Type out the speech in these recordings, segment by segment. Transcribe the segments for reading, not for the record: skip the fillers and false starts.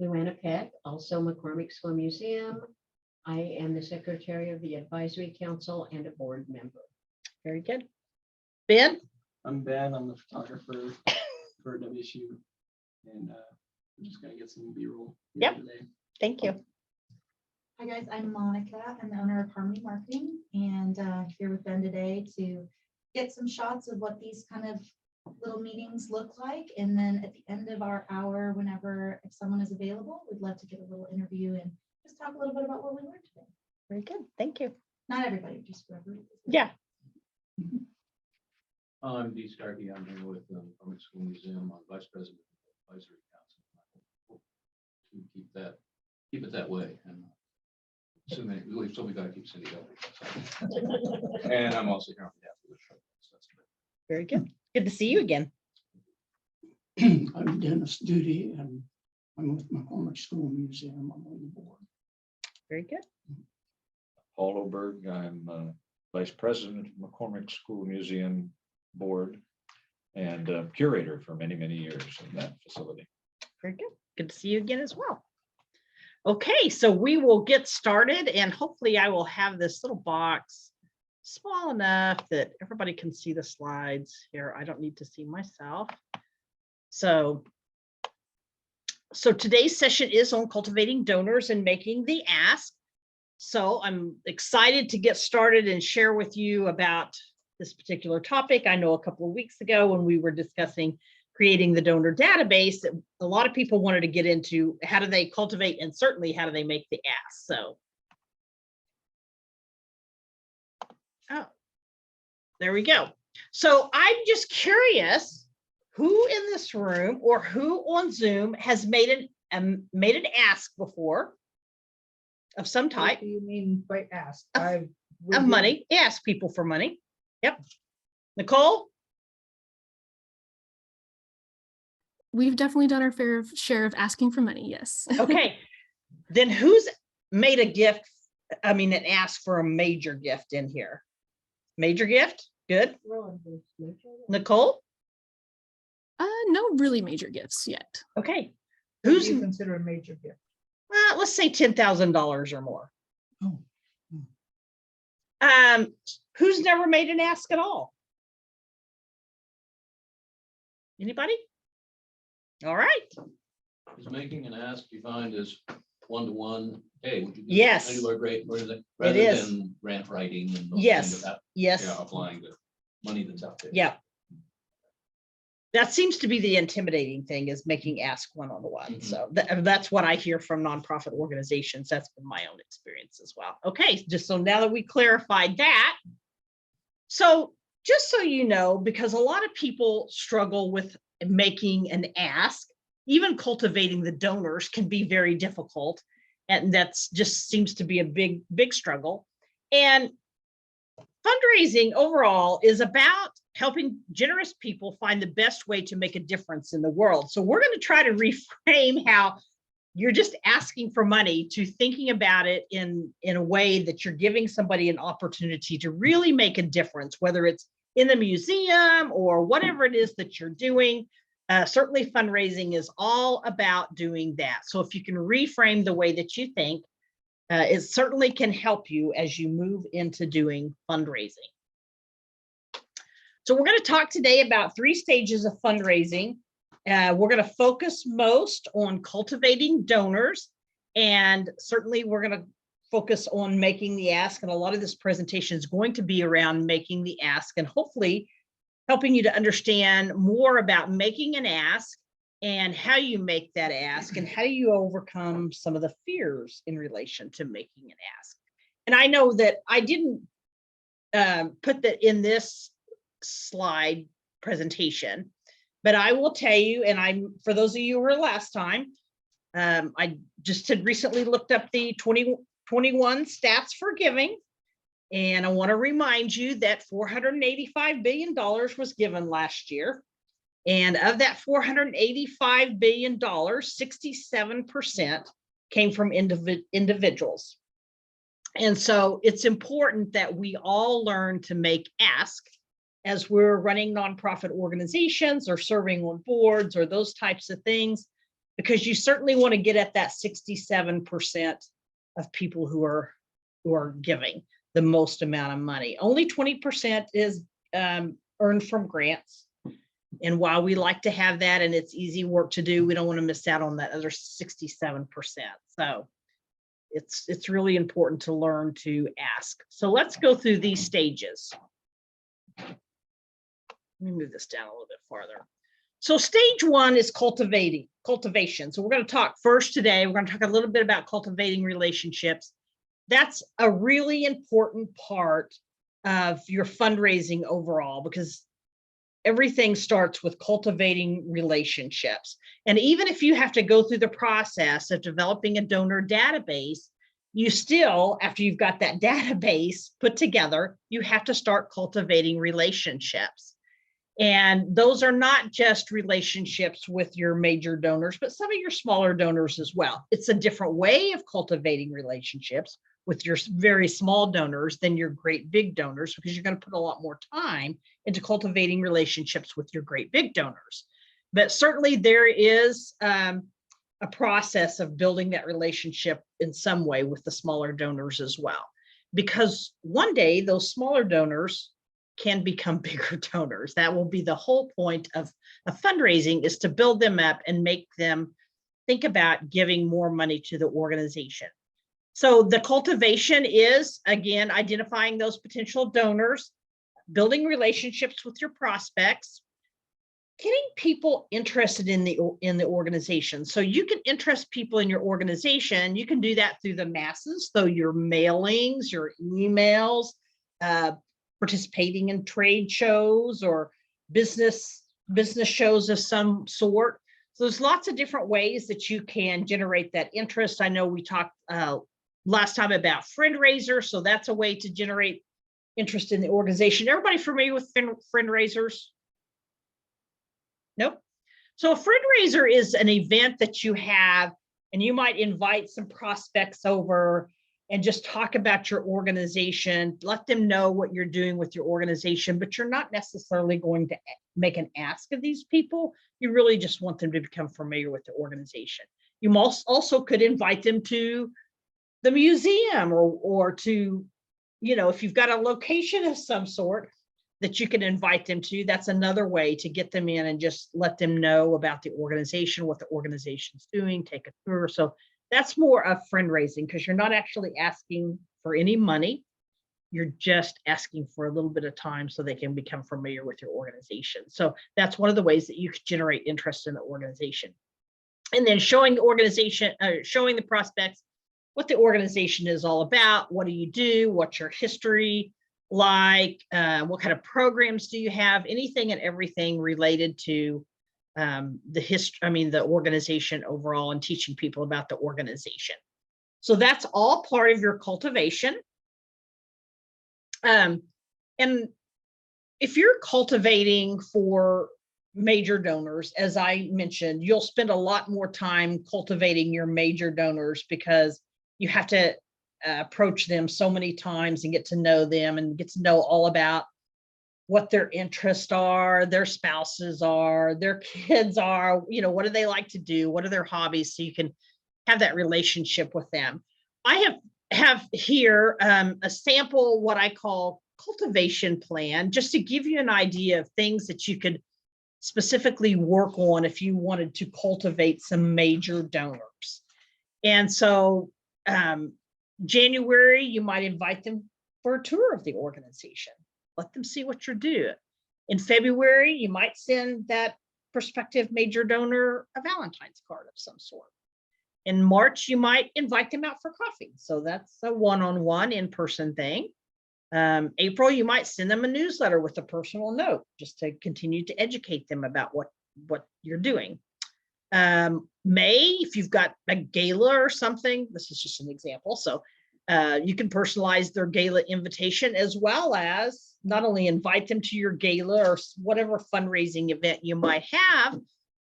Luana Peck, also McCormick School Museum. I am the secretary of the advisory council and a board member. Very good. Ben? I'm Ben. I'm the photographer for WSU, and we're just gonna get some B-roll Yep. today. Thank you. Hi guys, I'm Monica. I'm the owner of Harmony Marketing and here with Ben today to get some shots of what these kind of little meetings look like. And then at the end of our hour, whenever if someone is available, we'd love to get a little interview and just talk a little bit about what we learned today. Very good. Thank you. Not everybody, just whoever. Yeah. I'm Dee Starkey. I'm here with the McCormick School Museum. I'm Vice President of the Advisory Council. To keep it that way. And assuming we got to keep Cindy healthy. And I'm also here on behalf of the show. So that's great. Very good. Good to see you again. I'm Dennis Duty, and I'm with McCormick School Museum. I'm on the board. Very good. Paul Oberg. I'm Vice President of McCormick School Museum Board and curator for many, many years in that facility. Very good. Good to see you again as well. Okay, so we will get started and hopefully I will have this little box small enough that everybody can see the slides here. I don't need to see myself. So today's session is on cultivating donors and making the ask. So I'm excited to get started and share with you about this particular topic. I know a couple of weeks ago when we were discussing creating the donor database, a lot of people wanted to get into how do they cultivate and certainly how do they make the ask. So, oh, there we go. So I'm just curious who in this room or who on Zoom has made an ask before of some type. What do you mean by ask? Of money, ask people for money. Yep. Nicole? We've definitely done our fair share of asking for money, yes. Okay. Then who's made a gift? I mean, an ask for a major gift in here. Major gift? Good. Nicole? No really major gifts yet. Okay. What Who's, do you consider a major gift? let's say $10,000 or more. Oh. Who's never made an ask at all? Anybody? All right. Is making an ask defined as one-to-one? Hey, would you? Yes. You are great. Where is it? It Rather is. than grant writing and. those Yes. things that- Yes. Yeah, applying the money that's out there. Yeah. That seems to be the intimidating thing is making ask one-on-one. Mhm. So that's what I hear from nonprofit organizations. That's been my own experience as well. Okay, just so now that we clarified that. So just so you know, because a lot of people struggle with making an ask, even cultivating the donors can be very difficult. And that's just seems to be a big, big struggle. And fundraising overall is about helping generous people find the best way to make a difference in the world. So we're going to try to reframe how you're just asking for money to thinking about it in a way that you're giving somebody an opportunity to really make a difference, whether it's in the museum or whatever it is that you're doing. Certainly fundraising is all about doing that. So if you can reframe the way that you think, it certainly can help you as you move into doing fundraising. So we're going to talk today about 3 stages of fundraising. We're going to focus most on cultivating donors, and certainly we're going to focus on making the ask. And a lot of this presentation is going to be around making the ask and hopefully helping you to understand more about making an ask and how you make that ask and how you overcome some of the fears in relation to making an ask. And I know that I didn't put that in this slide presentation, but I will tell you, and for those of you who were last time, I just had recently looked up the 2021 stats for giving. And I want to remind you that $485 billion was given last year. And of that $485 billion, 67% came from individuals. And so it's important that we all learn to make ask as we're running nonprofit organizations or serving on boards or those types of things. because you certainly want to get at that 67% of people who are giving the most amount of money. Only 20% is earned from grants. And while we like to have that and it's easy work to do, we don't want to miss out on that other 67%. So it's really important to learn to ask. So let's go through these stages. Let me move this down a little bit farther. So stage one is cultivation. So we're going to talk first today. We're going to talk a little bit about cultivating relationships. That's a really important part of your fundraising overall, because everything starts with cultivating relationships. And even if you have to go through the process of developing a donor database, you still, after you've got that database put together, you have to start cultivating relationships. And those are not just relationships with your major donors, but some of your smaller donors as well. It's a different way of cultivating relationships with your very small donors than your great big donors, because you're going to put a lot more time into cultivating relationships with your great big donors. But certainly there is a process of building that relationship in some way with the smaller donors as well, because one day those smaller donors can become bigger donors. That will be the whole point of fundraising, is to build them up and make them think about giving more money to the organization. So the cultivation is, again, identifying those potential donors, building relationships with your prospects, getting people interested in the organization. So you can interest people in your organization. You can do that through the masses, so your mailings, your emails, participating in trade shows or business shows of some sort. So there's lots of different ways that you can generate that interest. I know we talked last time about friend raisers, so that's a way to generate interest in the organization. Everybody familiar with friend raisers? Nope. So a friend raiser is an event that you have, and you might invite some prospects over and just talk about your organization, let them know what you're doing with your organization, but you're not necessarily going to make an ask of these people. You really just want them to become familiar with the organization. You also could invite them to the museum or to, if you've got a location of some sort that you can invite them to, that's another way to get them in and just let them know about the organization, what the organization's doing, take a tour. So that's more of friend raising, because you're not actually asking for any money. You're just asking for a little bit of time so they can become familiar with your organization. So that's one of the ways that you could generate interest in the organization. And then showing the organization, showing the prospects what the organization is all about. What do you do? What's your history like? What kind of programs do you have? Anything and everything related to the organization overall, and teaching people about the organization. So that's all part of your cultivation. And if you're cultivating for major donors, as I mentioned, you'll spend a lot more time cultivating your major donors, because you have to approach them so many times and get to know them and get to know all about what their interests are, their spouses are, their kids are, what do they like to do? What are their hobbies? So you can have that relationship with them. I have here a sample, what I call cultivation plan, just to give you an idea of things that you could specifically work on if you wanted to cultivate some major donors. And so January, you might invite them for a tour of the organization. Let them see what you're doing. In February, you might send that prospective major donor a Valentine's card of some sort. In March, you might invite them out for coffee. So that's a one-on-one in-person thing. April, you might send them a newsletter with a personal note, just to continue to educate them about what you're doing. May, if you've got a gala or something, this is just an example. So you can personalize their gala invitation, as well as not only invite them to your gala or whatever fundraising event you might have,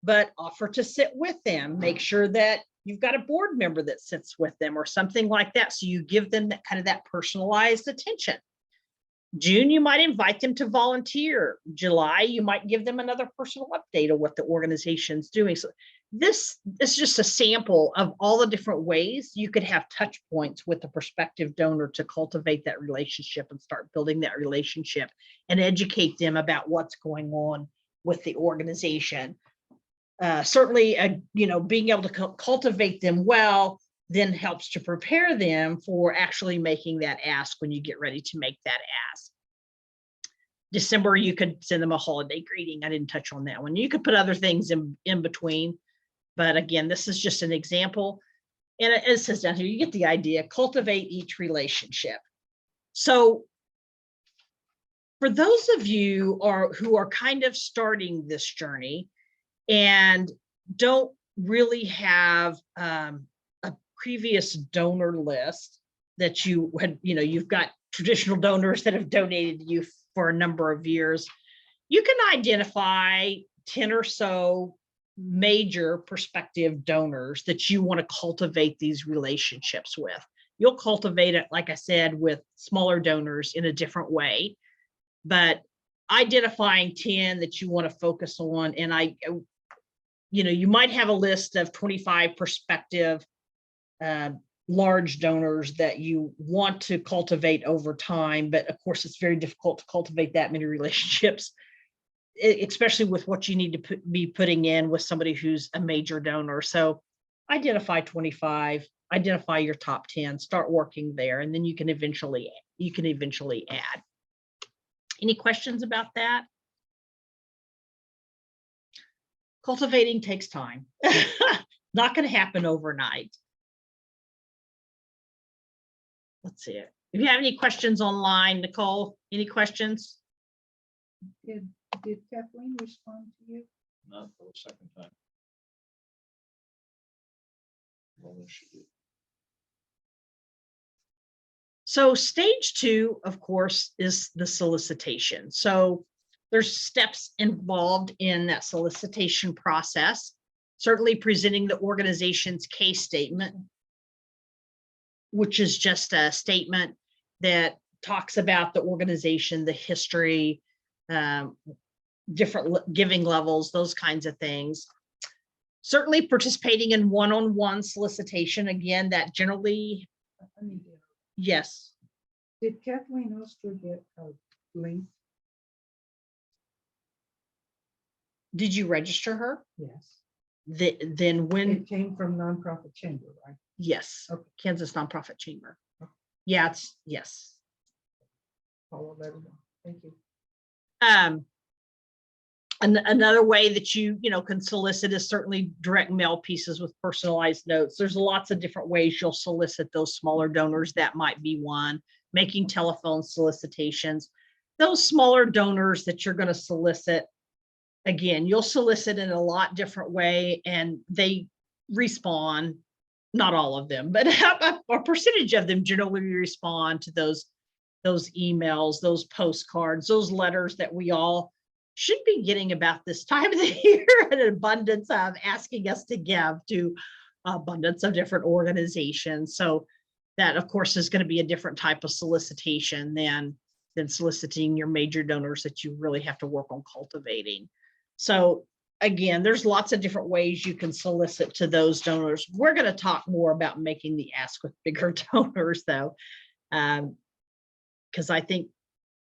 but offer to sit with them. Make sure that you've got a board member that sits with them or something like that. So you give them that kind of that personalized attention. June, you might invite them to volunteer. July, you might give them another personal update of what the organization's doing. So this is just a sample of all the different ways you could have touch points with the prospective donor to cultivate that relationship and start building that relationship and educate them about what's going on with the organization. Certainly, being able to cultivate them well then helps to prepare them for actually making that ask when you get ready to make that ask. December, you could send them a holiday greeting. I didn't touch on that one. You could put other things in between. But again, this is just an example. And it says down here, you get the idea, cultivate each relationship. So for those of you who are kind of starting this journey and don't really have a previous donor list that you had, you've got traditional donors that have donated to you for a number of years, you can identify 10 or so major prospective donors that you want to cultivate these relationships with. You'll cultivate it, like I said, with smaller donors in a different way, but identifying 10 that you want to focus on. And you might have a list of 25 prospective large donors that you want to cultivate over time. But of course, it's very difficult to cultivate that many relationships, especially with what you need to be putting in with somebody who's a major donor. So identify 25, identify your top 10, start working there, and then you can eventually add. Any questions about that? Cultivating takes time. Not going to happen overnight. Let's see it. If you have any questions online, Nicole, any questions? Did Kathleen respond to you? Not for the second time. Well, she did. So stage 2, of course, is the solicitation. So there's steps involved in that solicitation process. Certainly presenting the organization's case statement, which is just a statement that talks about the organization, the history, different giving levels, those kinds of things. Certainly participating in one-on-one solicitation. Again, that generally, I need to- yes. Did Kathleen Oster get a link? Did you register her? Yes. Then when, It came from nonprofit chamber, right? yes, Okay. Kansas Nonprofit Chamber. Okay. Yeah, it's, yes. Follow that along. Thank you. Another way that you can solicit is certainly direct mail pieces with personalized notes. There's lots of different ways you'll solicit those smaller donors. That might be one. Making telephone solicitations. Those smaller donors that you're going to solicit, again, you'll solicit in a lot different way, and they respond. Not all of them, but a percentage of them generally respond to those emails, those postcards, those letters that we all should be getting about this time of the year, an abundance of asking us to give to abundance of different organizations. So that, of course, is going to be a different type of solicitation than soliciting your major donors that you really have to work on cultivating. So again, there's lots of different ways you can solicit to those donors. We're going to talk more about making the ask with bigger donors, though, because I think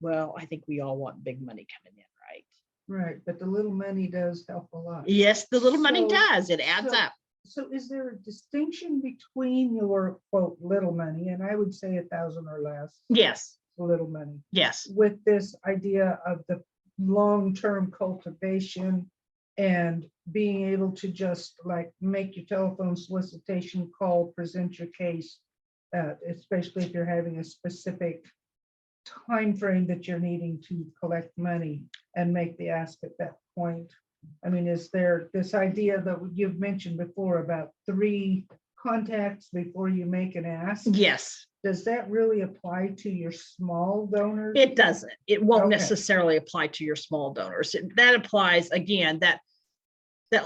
we all want big money coming in, right? Right, but the little money does help a lot. Yes, the little money So- does. It adds so- up. So is there a distinction between your quote, little money, and I would say 1,000 or less, Yes, little money, yes, with this idea of the long-term cultivation and being able to just like make your telephone solicitation call, present your case, especially if you're having a specific time frame that you're needing to collect money and make the ask at that point? I mean, is there this idea that you've mentioned before about 3 contacts before you make an ask? yes. Does that really apply to your small donors? It doesn't. It won't Okay. necessarily apply to your small donors. That applies, again, that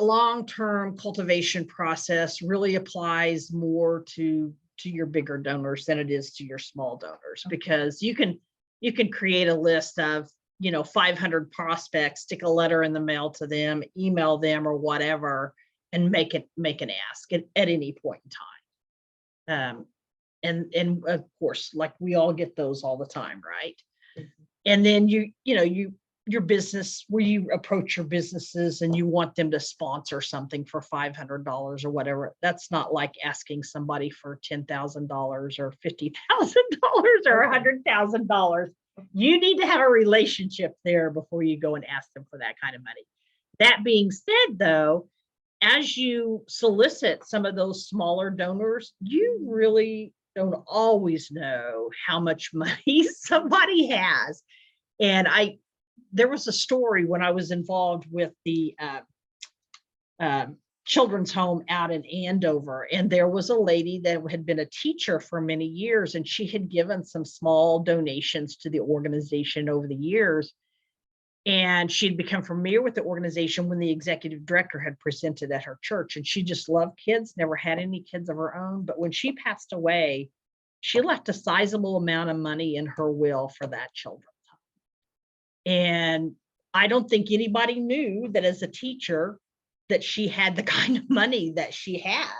long-term cultivation process really applies more to your bigger donors than it is to your small donors, because you can you can create a list of, 500 prospects, stick a letter in the mail to them, email them or whatever, and make an ask at any point in time. And of course, like we all get those all the time, right? And then your business, where you approach your businesses and you want them to sponsor something for $500 or whatever. That's not like asking somebody for $10,000 or $50,000 or $100,000. You need to have a relationship there before you go and ask them for that kind of money. That being said, though, as you solicit some of those smaller donors, you really don't always know how much money somebody has. And there was a story when I was involved with the children's home out in Andover, and there was a lady that had been a teacher for many years, and she had given some small donations to the organization over the years. And she'd become familiar with the organization when the executive director had presented at her church, and she just loved kids, never had any kids of her own. But when she passed away, she left a sizable amount of money in her will for that children's home. And I don't think anybody knew that as a teacher that she had the kind of money that she had.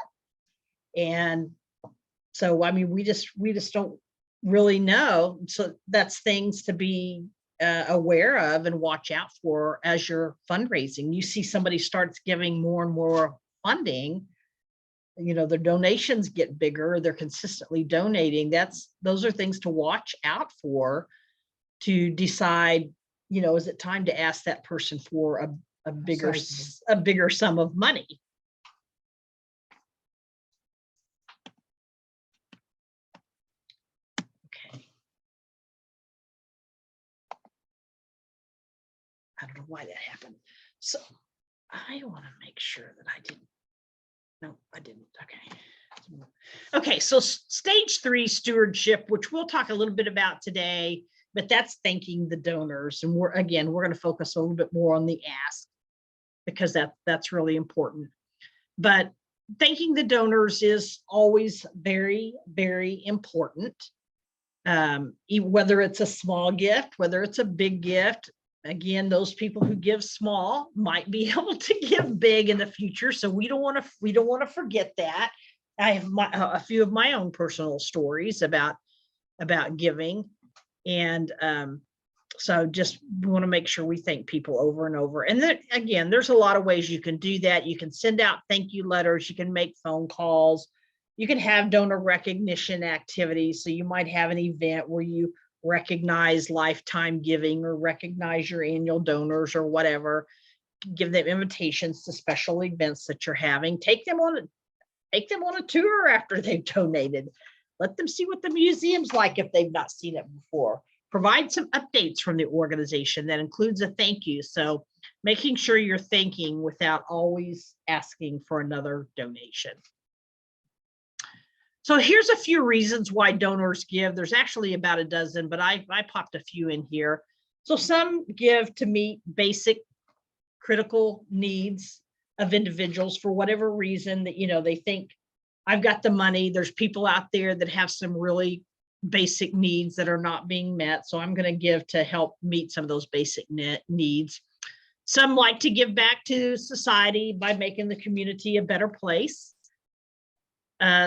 And so, I mean, we just don't really know. So that's things to be aware of and watch out for as you're fundraising. You see somebody starts giving more and more funding, their donations get bigger, they're consistently donating. Those are things to watch out for, to decide, is it time to ask that person for a bigger sum of money. Okay. I don't know why that happened. So I want to make sure that I didn't. No, I didn't. Okay. Okay. So stage 3 stewardship, which we'll talk a little bit about today, but that's thanking the donors. And we're going to focus a little bit more on the ask, because that's really important. But thanking the donors is always very, very important. Whether it's a small gift, whether it's a big gift. Again, those people who give small might be able to give big in the future. So we don't want to forget that. I have a few of my own personal stories about giving. And so just want to make sure we thank people over and over. And then again, there's a lot of ways you can do that. You can send out thank you letters. You can make phone calls. You can have donor recognition activities. So you might have an event where you recognize lifetime giving or recognize your annual donors or whatever. Give them invitations to special events that you're having. Take them on a tour after they've donated. Let them see what the museum's like if they've not seen it before. Provide some updates from the organization that includes a thank you. So making sure you're thanking without always asking for another donation. So here's a few reasons why donors give. There's actually about a dozen, but I popped a few in here. So some give to meet basic critical needs of individuals for whatever reason that, they think, I've got the money. There's people out there that have some really basic needs that are not being met. So I'm going to give to help meet some of those basic needs. Some like to give back to society by making the community a better place.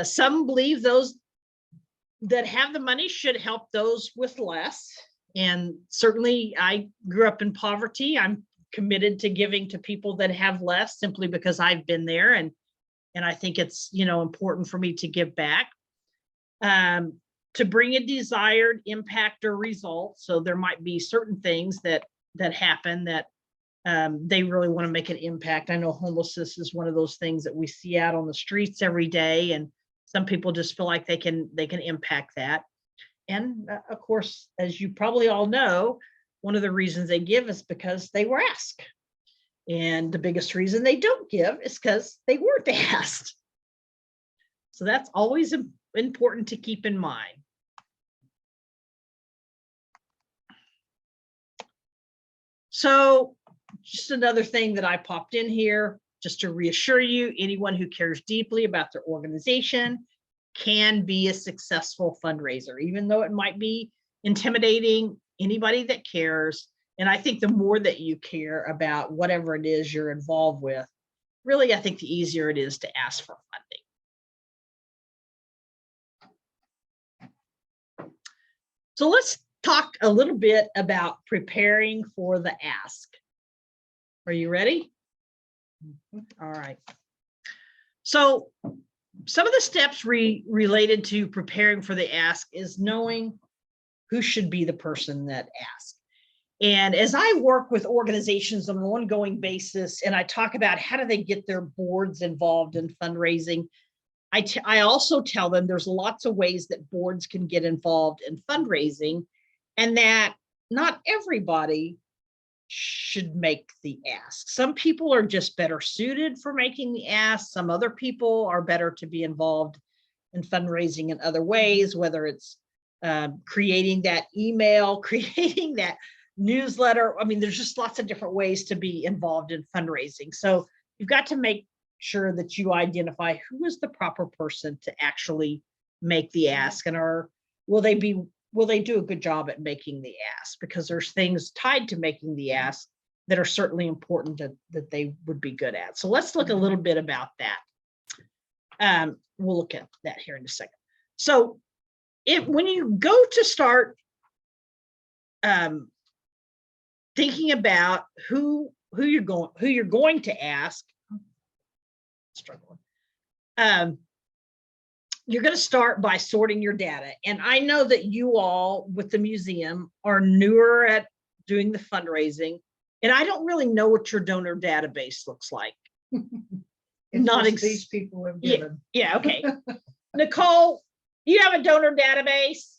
Some believe those that have the money should help those with less. And certainly I grew up in poverty. I'm committed to giving to people that have less, simply because I've been there. And I think it's, important for me to give back. To bring a desired impact or result. So there might be certain things that happen that they really want to make an impact. I know homelessness is one of those things that we see out on the streets every day, and some people just feel like they can impact that. And of course, as you probably all know, one of the reasons they give is because they were asked. And the biggest reason they don't give is because they weren't asked. So that's always important to keep in mind. So just another thing that I popped in here, just to reassure you, anyone who cares deeply about their organization can be a successful fundraiser, even though it might be intimidating. anybody that cares. And I think the more that you care about whatever it is you're involved with, really, I think the easier it is to ask for funding. So let's talk a little bit about preparing for the ask. Are you ready? All right. So some of the steps related to preparing for the ask is knowing who should be the person that asks. And as I work with organizations on an ongoing basis, and I talk about how do they get their boards involved in fundraising, I also tell them there's lots of ways that boards can get involved in fundraising, and that not everybody should make the ask. Some people are just better suited for making the ask. Some other people are better to be involved in fundraising in other ways, whether it's creating that email, creating that newsletter. I mean, there's just lots of different ways to be involved in fundraising. So you've got to make sure that you identify who is the proper person to actually make the ask, and will they do a good job at making the ask, because there's things tied to making the ask that are certainly important that they would be good at. So let's look a little bit about that. We'll look at that here in a second. So when you go to start thinking about who you're going to ask, struggling. You're going to start by sorting your data. And I know that you all with the museum are newer at doing the fundraising, and I don't really know what your donor database looks like. It's just these people have given. Yeah, okay. Nicole, you have a donor database?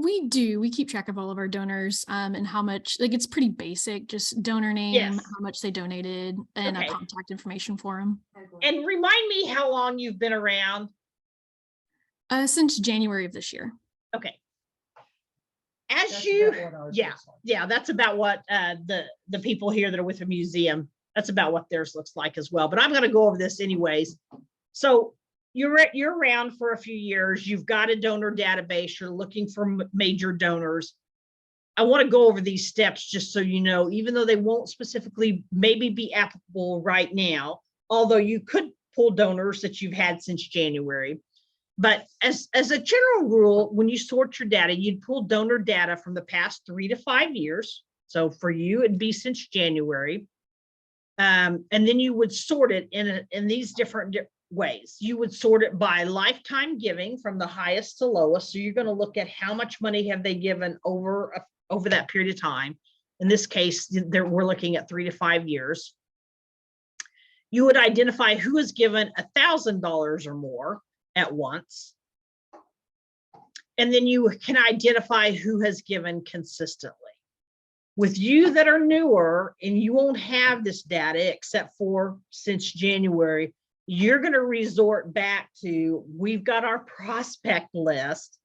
We do. We keep track of all of our donors and how much, like it's pretty basic, just donor name, Yes. how much they donated, and Okay. contact information for them. And remind me how long you've been around. Since January of this year. Okay. As That's you, about what ours yeah, looks like. yeah, that's about what the people here that are with the museum, that's about what theirs looks like as well. But I'm going to go over this anyways. So you're around for a few years. You've got a donor database. You're looking for major donors. I want to go over these steps just so you know, even though they won't specifically maybe be applicable right now, although you could pull donors that you've had since January. But as a general rule, when you sort your data, you'd pull donor data from the past 3 to 5 years. So for you, it'd be since January. And then you would sort it in these different ways. You would sort it by lifetime giving from the highest to lowest. So you're going to look at how much money have they given over that period of time. In this case, we're looking at 3 to 5 years. You would identify who has given $1,000 or more at once. And then you can identify who has given consistently. With you that are newer and you won't have this data except for since January, you're going to resort back to, we've got our prospect list.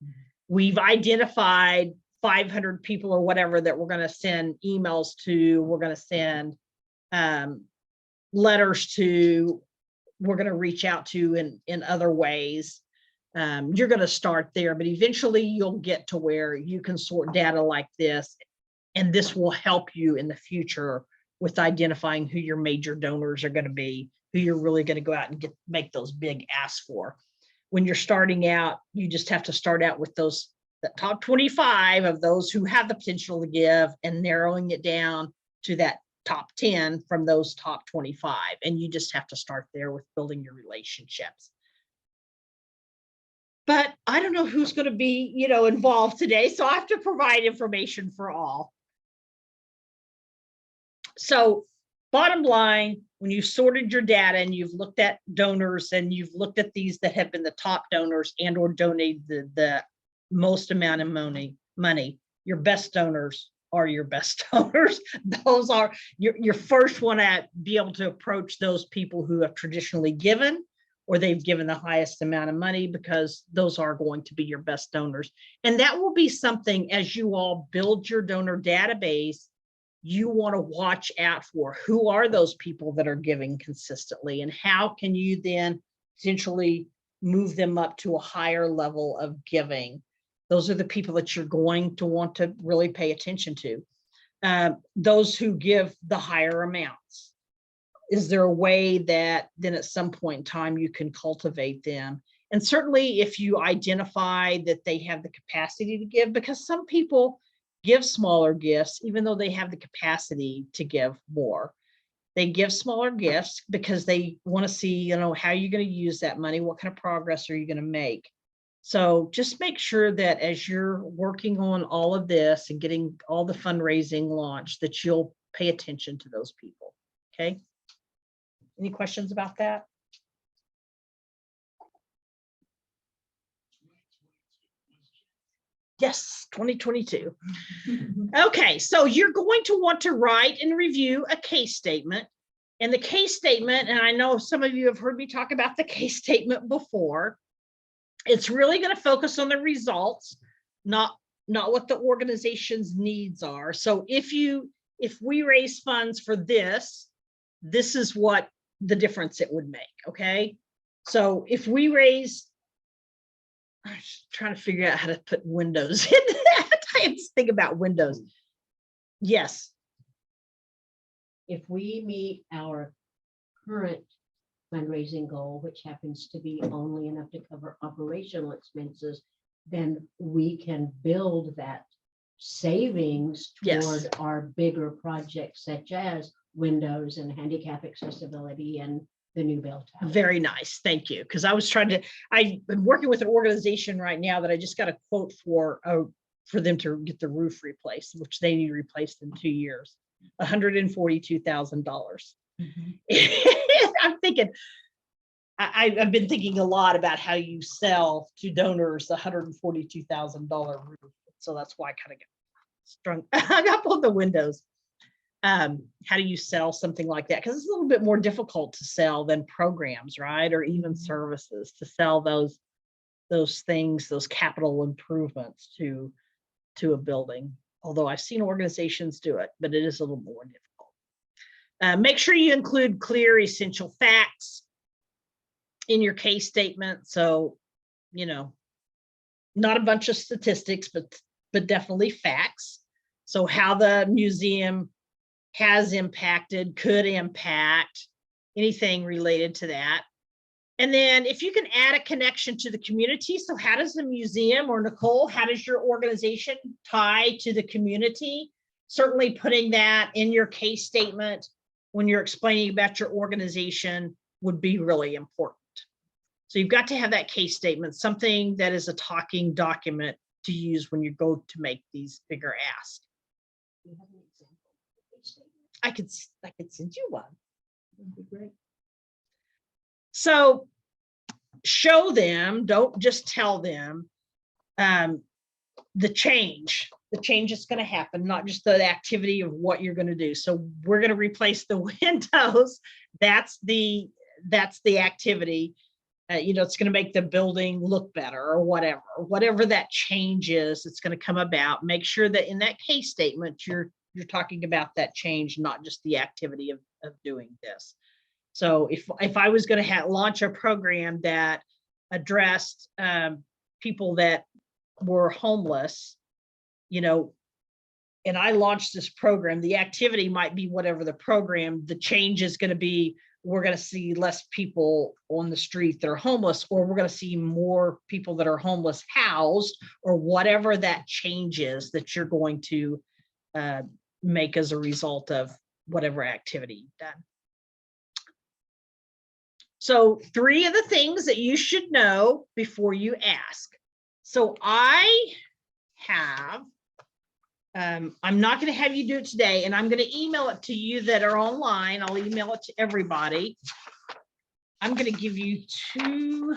We've identified 500 people or whatever that we're going to send emails to. We're going to send letters to. We're going to reach out to in other ways. You're going to start there, but eventually you'll get to where you can sort data like this. And this will help you in the future with identifying who your major donors are going to be, who you're really going to go out and make those big asks for. When you're starting out, you just have to start out with the top 25 of those who have the potential to give, and narrowing it down to that top 10 from those top 25. And you just have to start there with building your relationships. But I don't know who's going to be, involved today, so I have to provide information for all. So bottom line, when you sorted your data and you've looked at donors and you've looked at these that have been the top donors and or donated the most amount of money, your best donors are your best donors. Those are your first one to be able to approach those people who have traditionally given, or they've given the highest amount of money, because those are going to be your best donors. And that will be something, as you all build your donor database, you want to watch out for. Who are those people that are giving consistently, and how can you then potentially move them up to a higher level of giving. Those are the people that you're going to want to really pay attention to. Those who give the higher amounts. Is there a way that then at some point in time you can cultivate them? And certainly if you identify that they have the capacity to give, because some people give smaller gifts, even though they have the capacity to give more. They give smaller gifts because they want to see, you know, how you're going to use that money, what kind of progress are you going to make? So just make sure that as you're working on all of this and getting all the fundraising launched, that you'll pay attention to those people. Okay. Any questions about that? Yes, 2022. Okay, so you're going to want to write and review a case statement. And the case statement, and I know some of you have heard me talk about the case statement before, it's really going to focus on the results, not what the organization's needs are. So if we raise funds for this is what the difference it would make, okay? So if we raise, I'm just trying to figure out how to put windows in that. I have to think about windows. Yes. If we meet our current fundraising goal, which happens to be only enough to cover operational expenses, then we can build that savings Yes. toward our bigger projects such as windows and handicap accessibility and the new bell tower. Very nice. Thank you. Because I've been working with an organization right now that I just got a quote for them to get the roof replaced, which they need replaced in 2 years, $142,000. I'm thinking, I've been thinking a lot about how you sell to donors the $142,000 roof. So that's why I kind of get strung up on the windows. How do you sell something like that? Because it's a little bit more difficult to sell than programs, right? Or even services, to sell those things, those capital improvements to a building. Although I've seen organizations do it, but it is a little more difficult. Make sure you include clear, essential facts in your case statement. So, you know, not a bunch of statistics, but definitely facts. So how the museum has impacted, could impact, anything related to that. And then if you can add a connection to the community. So how does the museum, or Nicole, how does your organization tie to the community? Certainly putting that in your case statement when you're explaining about your organization would be really important. So you've got to have that case statement, something that is a talking document to use when you go to make these bigger asks. Do you have an example of a case statement? I could send you one. That'd be great. So show them, don't just tell them the change is going to happen, not just the activity of what you're going to do. So we're going to replace the windows. That's the activity. You know, it's going to make the building look better, or whatever that change is, it's going to come about. Make sure that in that case statement, you're talking about that change, not just the activity of doing this. So if I was going to launch a program that addressed people that were homeless, you know, and I launched this program, the activity might be whatever the program, the change is going to be, we're going to see less people on the street that are homeless, or we're going to see more people that are homeless housed, or whatever that change is that you're going to make as a result of whatever activity you've done. So 3 of the things that you should know before you ask. So I have, I'm not going to have you do it today, and I'm going to email it to you that are online. I'll email it to everybody. I'm going to give you 2.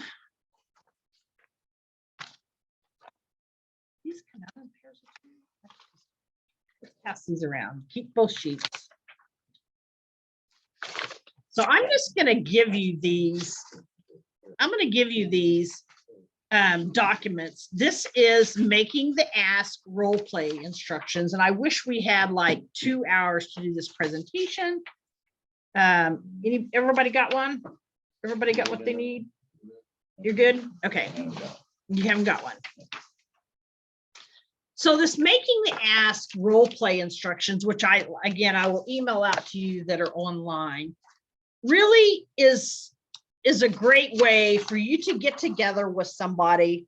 These come out in pairs of 2. Let's pass these around. Keep both sheets. So I'm just going to give you these. I'm going to give you these documents. This is making the ask role play instructions. And I wish we had like 2 hours to do this presentation. Everybody got one? Everybody got what they need? You're good? Okay. You haven't got one. So this making the ask role play instructions, which I will email out to you that are online, really is a great way for you to get together with somebody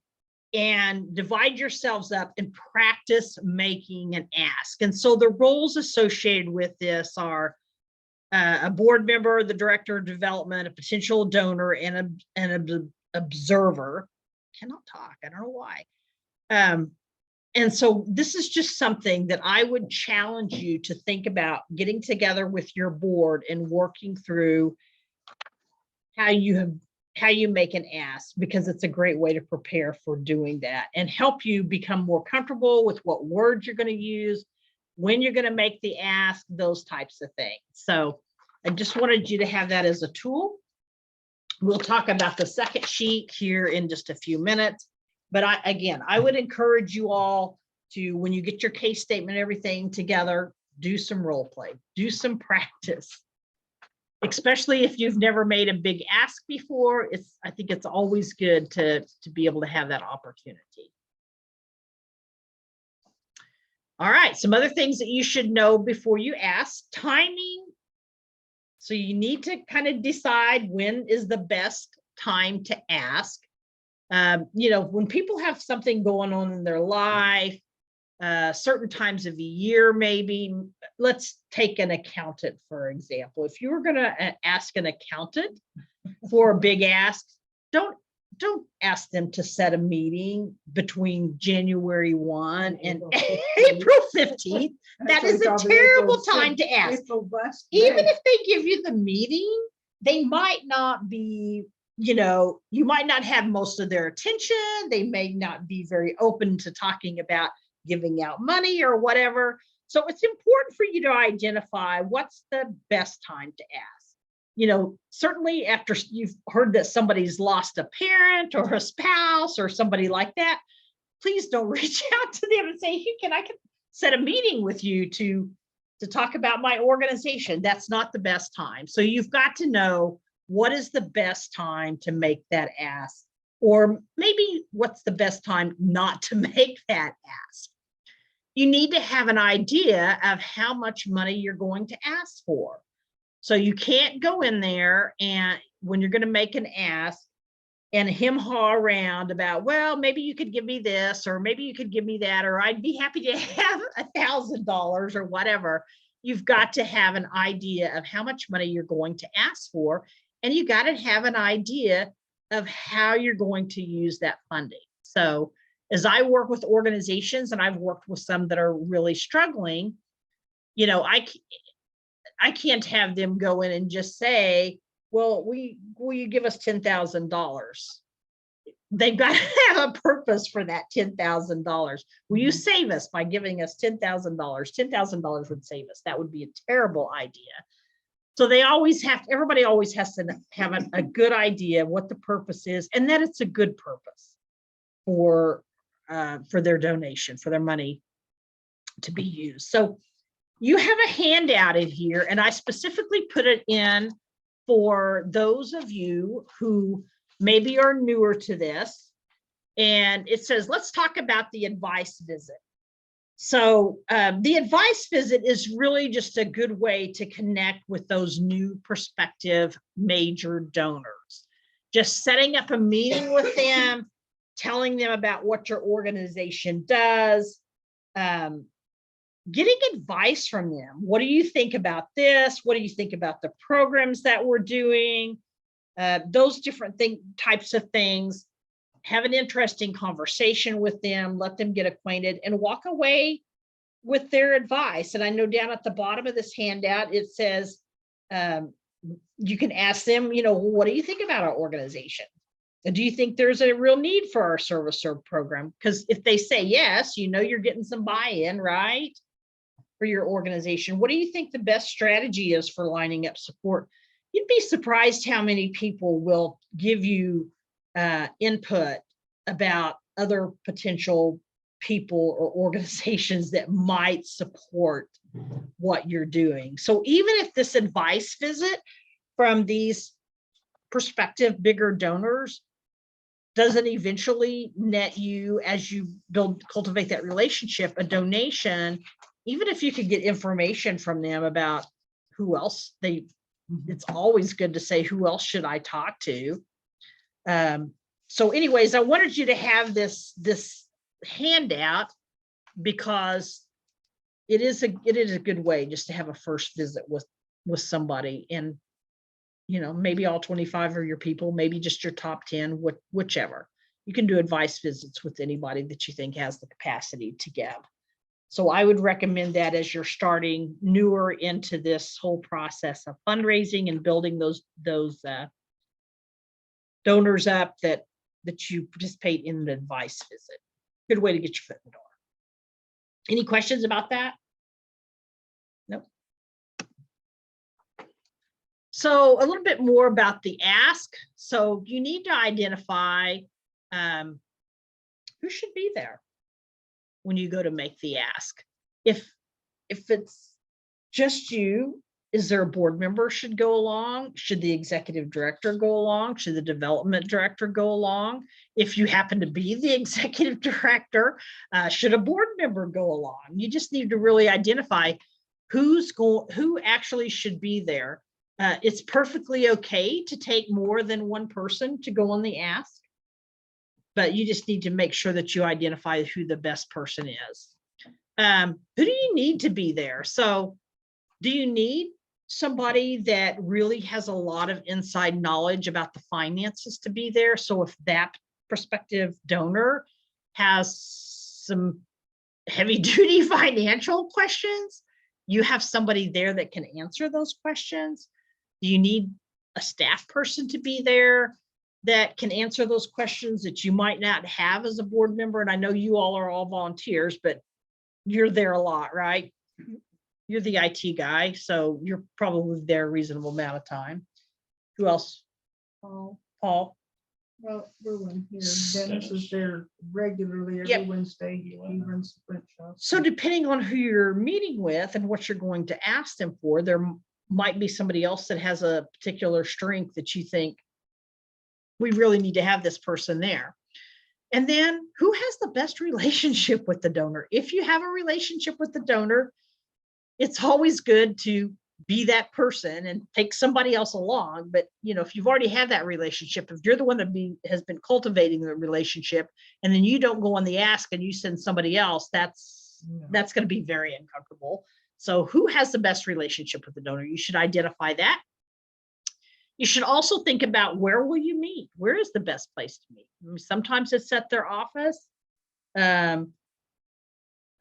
and divide yourselves up and practice making an ask. And so the roles associated with this are a board member, the director of development, a potential donor, and an observer. Cannot talk. I don't know why. And so this is just something that I would challenge you to think about getting together with your board and working through how you make an ask, because it's a great way to prepare for doing that and help you become more comfortable with what words you're going to use, when you're going to make the ask, those types of things. So I just wanted you to have that as a tool. We'll talk about the second sheet here in just a few minutes. But I would encourage you all to, when you get your case statement, everything together, do some role play, do some practice, especially if you've never made a big ask before. I think it's always good to be able to have that opportunity. All right, some other things that you should know before you ask: timing. So you need to kind of decide when is the best time to ask. When people have something going on in their life, certain times of the year, maybe. Let's take an accountant, for example. If you were going to ask an accountant for a big ask, don't ask them to set a meeting between January 1 and April 15th. That is a terrible time to ask. Even if they give you the meeting, they might not be, you might not have most of their attention. They may not be very open to talking about giving out money or whatever. So it's important for you to identify what's the best time to ask. Certainly after you've heard that somebody's lost a parent or a spouse or somebody like that, please don't reach out to them and say, hey, I can set a meeting with you to talk about my organization. That's not the best time. So you've got to know what is the best time to make that ask, or maybe what's the best time not to make that ask. You need to have an idea of how much money you're going to ask for. So you can't go in there and when you're going to make an ask and hem-haw around about, well, maybe you could give me this, or maybe you could give me that, or I'd be happy to have $1,000 or whatever. You've got to have an idea of how much money you're going to ask for, and you got to have an idea of how you're going to use that funding. So as I work with organizations, and I've worked with some that are really struggling, I can't have them go in and just say, well, will you give us $10,000? They've got to have a purpose for that $10,000. Will you save us by giving us $10,000? $10,000 would save us. That would be a terrible idea. So everybody always has to have a good idea of what the purpose is, and that it's a good purpose for their donation, for their money to be used. So you have a handout in here, and I specifically put it in for those of you who maybe are newer to this. And it says, let's talk about the advice visit. So the advice visit is really just a good way to connect with those new prospective major donors. Just setting up a meeting with them, telling them about what your organization does, getting advice from them. What do you think about this? What do you think about the programs that we're doing? Those different types of things. Have an interesting conversation with them, let them get acquainted, and walk away with their advice. And I know down at the bottom of this handout, it says, you can ask them, what do you think about our organization? And do you think there's a real need for our service or program? Because if they say yes, you're getting some buy-in, right? For your organization. What do you think the best strategy is for lining up support? You'd be surprised how many people will give you input about other potential people or organizations that might support what you're doing. So even if this advice visit from these prospective bigger donors doesn't eventually net you, as you cultivate that relationship, a donation, even if you could get information from them about who else it's always good to say, who else should I talk to? So anyways, I wanted you to have this handout because it is a good way just to have a first visit with somebody, and maybe all 25 are your people, maybe just your top 10, whichever. You can do advice visits with anybody that you think has the capacity to give. So I would recommend that as you're starting newer into this whole process of fundraising and building those donors up, that you participate in the advice visit. Good way to get your foot in the door. Any questions about that? Nope. So a little bit more about the ask. So you need to identify who should be there when you go to make the ask. If it's just you, is there a board member should go along? Should the executive director go along? Should the development director go along? If you happen to be the executive director, should a board member go along? You just need to really identify who actually should be there. It's perfectly okay to take more than one person to go on the ask, but you just need to make sure that you identify who the best person is. Who do you need to be there? So do you need somebody that really has a lot of inside knowledge about the finances to be there? So if that prospective donor has some heavy duty financial questions, you have somebody there that can answer those questions. Do you need a staff person to be there that can answer those questions that you might not have as a board member? And I know you all are all volunteers, but you're there a lot, right? You're the IT guy, so you're probably there a reasonable amount of time. Who else? Paul. Well, Berlin here, Dennis is there regularly every Yep. Wednesday. He runs the print shop. So depending on who you're meeting with and what you're going to ask them for, there might be somebody else that has a particular strength that you think we really need to have this person there. And then who has the best relationship with the donor? If you have a relationship with the donor, it's always good to be that person and take somebody else along. But if you've already had that relationship, if you're the one that has been cultivating the relationship, and then you don't go on the ask and you send somebody else, that's going to be very uncomfortable. So who has the best relationship with the donor? You should identify that. You should also think about, where will you meet? Where is the best place to meet? I mean, sometimes it's at their office.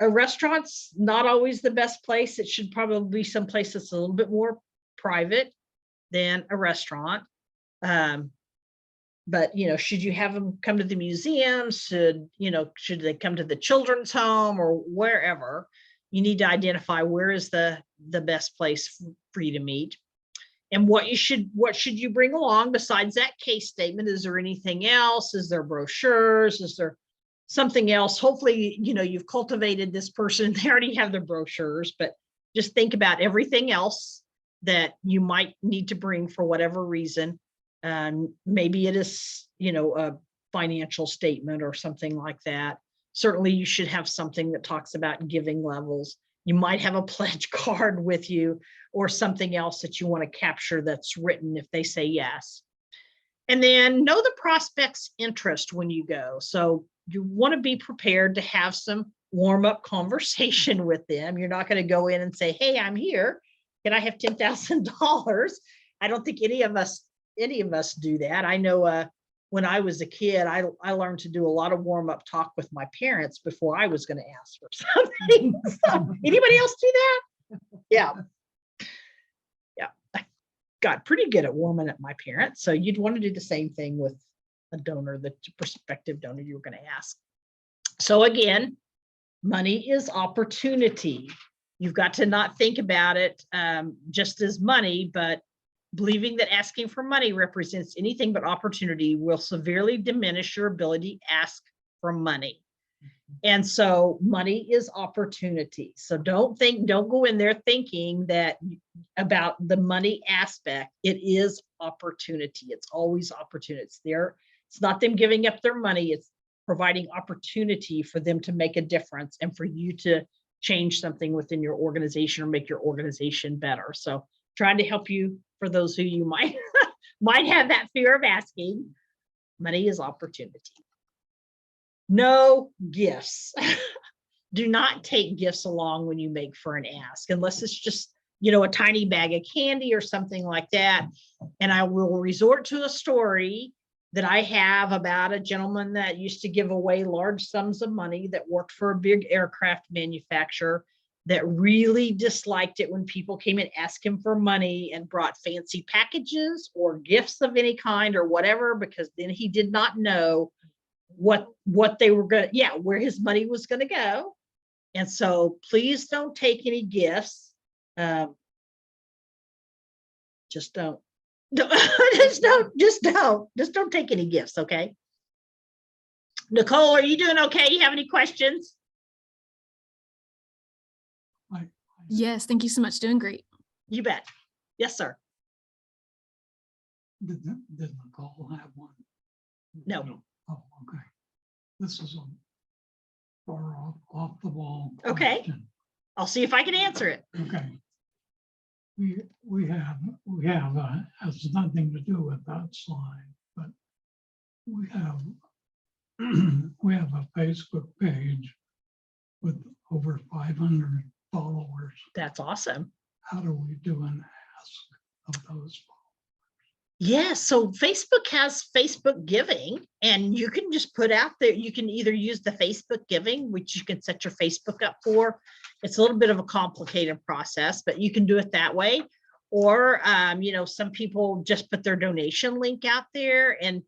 A restaurant's not always the best place. It should probably be someplace that's a little bit more private than a restaurant. But should you have them come to the museum? Should they come to the children's home or wherever? You need to identify where is the best place for you to meet. And what should you bring along besides that case statement? Is there anything else? Is there brochures? Is there something else? Hopefully, you've cultivated this person. They already have their brochures, but just think about everything else that you might need to bring for whatever reason. Maybe it is, a financial statement or something like that. Certainly you should have something that talks about giving levels. You might have a pledge card with you or something else that you want to capture that's written if they say yes. And then know the prospect's interest when you go. So you want to be prepared to have some warm-up conversation with them. You're not going to go in and say, hey, I'm here. Can I have $10,000? I don't think any of us do that. I know when I was a kid, I learned to do a lot of warm-up talk with my parents before I was going to ask for something. So, anybody else do that? Yeah. I got pretty good at warming up my parents. So you'd want to do the same thing with a donor, the prospective donor you were going to ask. So again, money is opportunity. You've got to not think about it just as money, but believing that asking for money represents anything but opportunity will severely diminish your ability to ask for money. And so money is opportunity. So don't go in there thinking that about the money aspect. It is opportunity. It's always opportunity. It's there. It's not them giving up their money. It's providing opportunity for them to make a difference and for you to change something within your organization or make your organization better. So trying to help you for those who you might might have that fear of asking. Money is opportunity. No gifts. Do not take gifts along when you make for an ask, unless it's just, you know, a tiny bag of candy or something like that. And I will resort to a story that I have about a gentleman that used to give away large sums of money that worked for a big aircraft manufacturer that really disliked it when people came and asked him for money and brought fancy packages or gifts of any kind or whatever, because then he did not know what they were going to, yeah, where his money was going to go. And so please don't take any gifts. Just don't. Just don't take any gifts. Okay. Nicole, are you doing okay? You have any questions? Yes, thank you so much. Doing great. You bet. Yes, sir. Did Nicole have one? No. Oh, okay. This is a far off the wall. Okay. question. I'll see if I can answer it. Okay. We have, has nothing to do with that slide, but we have, we have a Facebook page with over 500 followers. That's awesome. How do we do an ask of those? Yes, so Facebook has Facebook giving, and you can just put out there, you can either use the Facebook giving, which you can set your Facebook up for. It's a little bit of a complicated process, but you can do it that way. Or, you know, some people just put their donation link out there and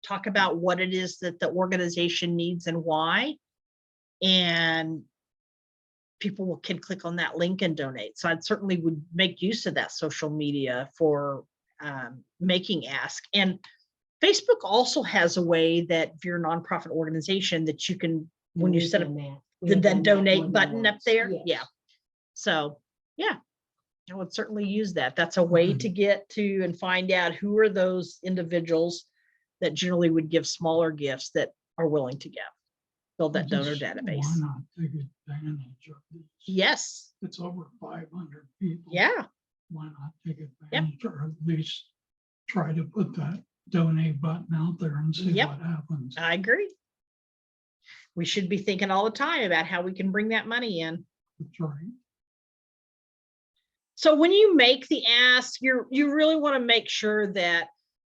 talk about what it is that the organization needs and why. And people can click on that link and donate. So I certainly would make use of that social media for making ask. And Facebook also has a way that if you're a nonprofit organization that you can, when you set up the donate button up there. Yes. Yeah. So yeah, I would certainly use that. That's a way to get to and find out who are those individuals that generally would give smaller gifts that are willing to give. Build that donor database. Why not take advantage of this? Yes. It's over 500 people. Yeah. Why not take advantage or at least try to put that donate button out there and see Yep. what happens? I agree. We should be thinking all the time about how we can bring that money in. That's right. So when you make the ask, you really want to make sure that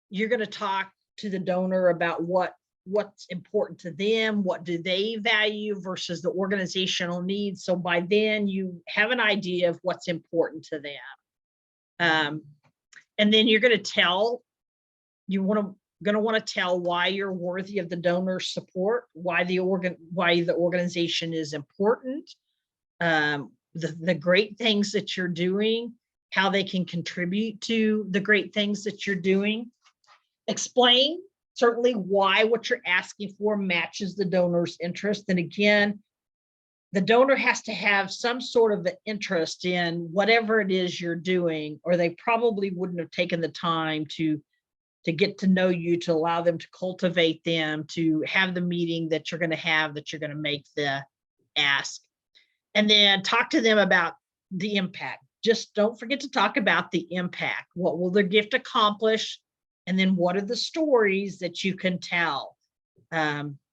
you're going to talk to the donor about what's important to them, what do they value versus the organizational needs. So by then you have an idea of what's important to them. And then you're going to tell, going to want to tell why you're worthy of the donor's support, why the organization is important, the great things that you're doing, how they can contribute to the great things that you're doing. Explain certainly why what you're asking for matches the donor's interest. And again, the donor has to have some sort of an interest in whatever it is you're doing, or they probably wouldn't have taken the time to get to know you, to allow them to cultivate them, to have the meeting that you're going to have, that you're going to make the ask. And then talk to them about the impact. Just don't forget to talk about the impact. What will their gift accomplish? And then what are the stories that you can tell?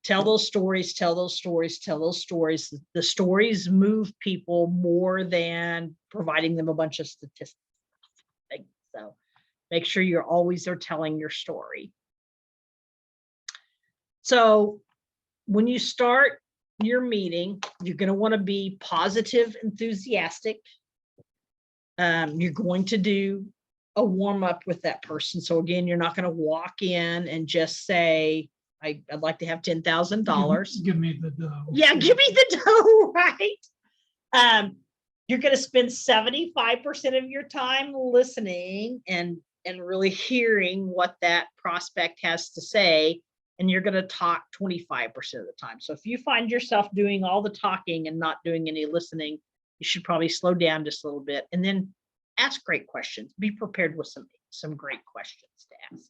Tell those stories, tell those stories, tell those stories. The stories move people more than providing them a bunch of statistics. So make sure you're always there telling your story. So when you start your meeting, you're going to want to be positive, enthusiastic. You're going to do a warm up with that person. So again, you're not going to walk in and just say, I'd like to have $10,000. Give me the dough. Yeah, give me the dough, right? You're going to spend 75% of your time listening and really hearing what that prospect has to say. And you're going to talk 25% of the time. So if you find yourself doing all the talking and not doing any listening, you should probably slow down just a little bit and then ask great questions. Be prepared with some great questions to ask.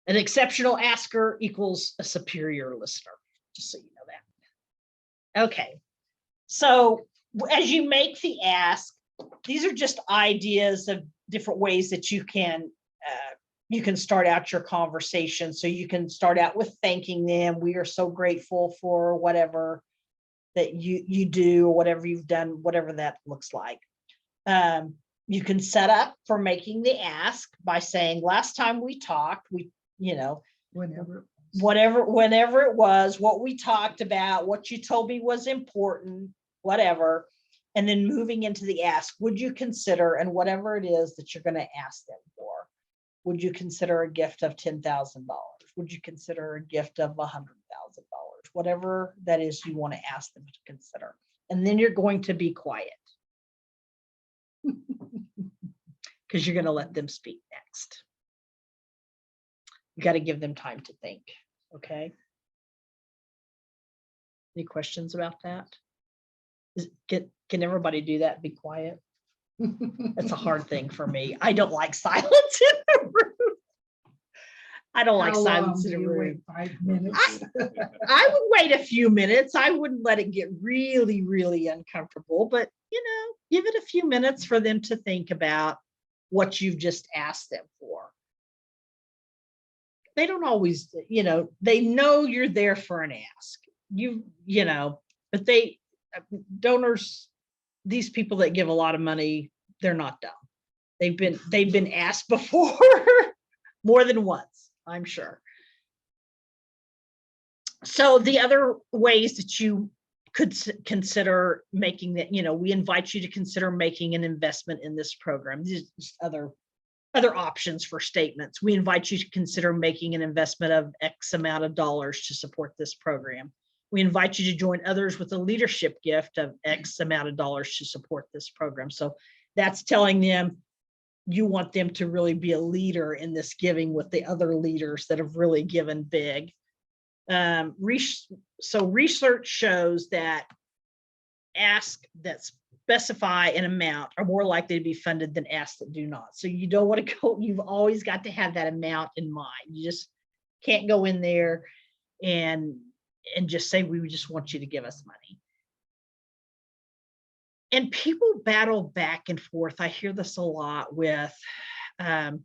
An exceptional asker equals a superior listener, just so you know that. Okay, so as you make the ask, these are just ideas of different ways that you can start out your conversation. So you can start out with thanking them. We are so grateful for whatever that you do, or whatever you've done, whatever that looks like. You can set up for making the ask by saying, last time we talked, we, Whenever. whenever it was, what we talked about, what you told me was important, whatever. And then moving into the ask, would you consider, and whatever it is that you're going to ask them for, would you consider a gift of $10,000? Would you consider a gift of $100,000? Whatever that is you want to ask them to consider. And then you're going to be quiet because you're going to let them speak next. You got to give them time to think. Okay. Any questions about that? Can everybody do that? Be quiet. That's a hard thing for me. I don't like silence in a room. I don't like How silence long in do a you room. wait? 5 minutes? I would wait a few minutes. I wouldn't let it get really, really uncomfortable, but give it a few minutes for them to think about what you've just asked them for. They don't always, they know you're there for an ask. But donors, these people that give a lot of money, they're not dumb. They've been asked before more than once, I'm sure. So the other ways that you could consider making that, we invite you to consider making an investment in this program. These other options for statements. We invite you to consider making an investment of X amount of dollars to support this program. We invite you to join others with a leadership gift of X amount of dollars to support this program. So that's telling them you want them to really be a leader in this giving with the other leaders that have really given big. So research shows that asks that specify an amount are more likely to be funded than asks that do not. So you don't want to go, you've always got to have that amount in mind. You just can't go in there and just say, we just want you to give us money. And people battle back and forth. I hear this a lot with how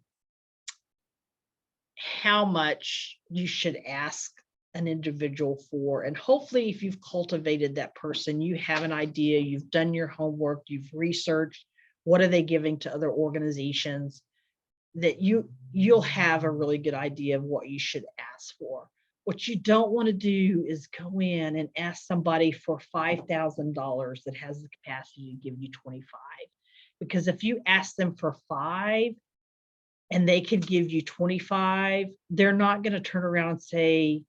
much you should ask an individual for. And hopefully if you've cultivated that person, you have an idea, you've done your homework, you've researched what are they giving to other organizations, that you'll have a really good idea of what you should ask for. What you don't want to do is go in and ask somebody for $5,000 that has the capacity to give you 25. Because if you ask them for 5 and they could give you 25, they're not going to turn around and say,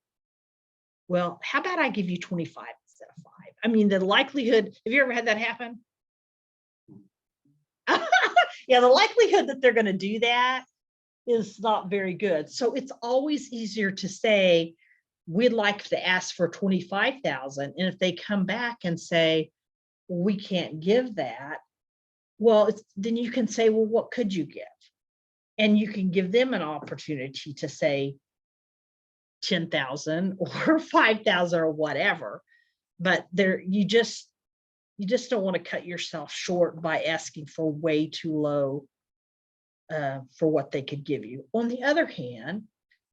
well, how about I give you 25 instead of 5? I mean, the likelihood, have you ever had that happen? Yeah, the likelihood that they're going to do that is not very good. So it's always easier to say, we'd like to ask for 25,000. And if they come back and say, well, we can't give that, well, then you can say, well, what could you give? And you can give them an opportunity to say 10,000 or 5,000 or whatever. But you just don't want to cut yourself short by asking for way too low for what they could give you. On the other hand,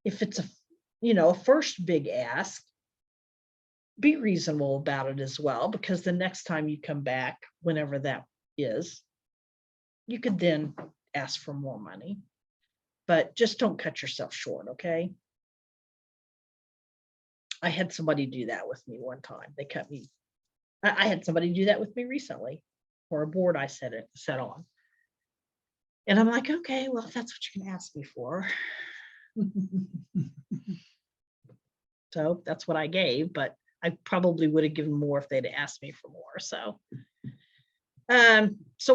if it's a first big ask, be reasonable about it as well, because the next time you come back, whenever that is, you could then ask for more money, but just don't cut yourself short. Okay. I had somebody do that with me one time. They cut me. I had somebody do that with me recently for a board I set on. And I'm like, okay, well, if that's what you can ask me for. So that's what I gave, but I probably would have given more if they'd asked me for more. So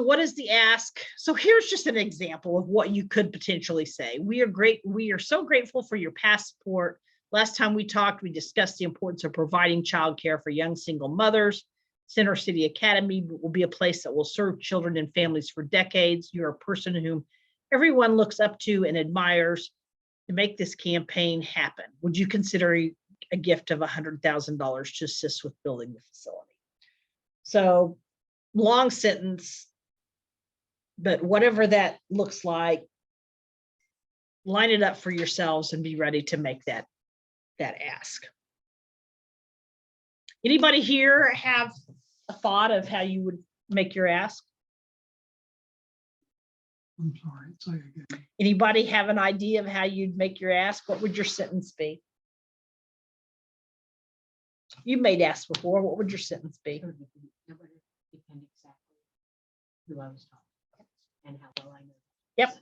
what is the ask? So here's just an example of what you could potentially say. We are so grateful for your past support. Last time we talked, we discussed the importance of providing childcare for young single mothers. Center City Academy will be a place that will serve children and families for decades. You're a person whom everyone looks up to and admires. to make this campaign happen, would you consider a gift of $100,000 to assist with building the facility? So long sentence, but whatever that looks like, line it up for yourselves and be ready to make that ask. Anybody here have a thought of how you would make your ask? I'm sorry, say again. Anybody have an idea of how you'd make your ask? What would your sentence be? You made ask before. What would your sentence be? It would depend exactly who I was talking to and how well I know. Yep.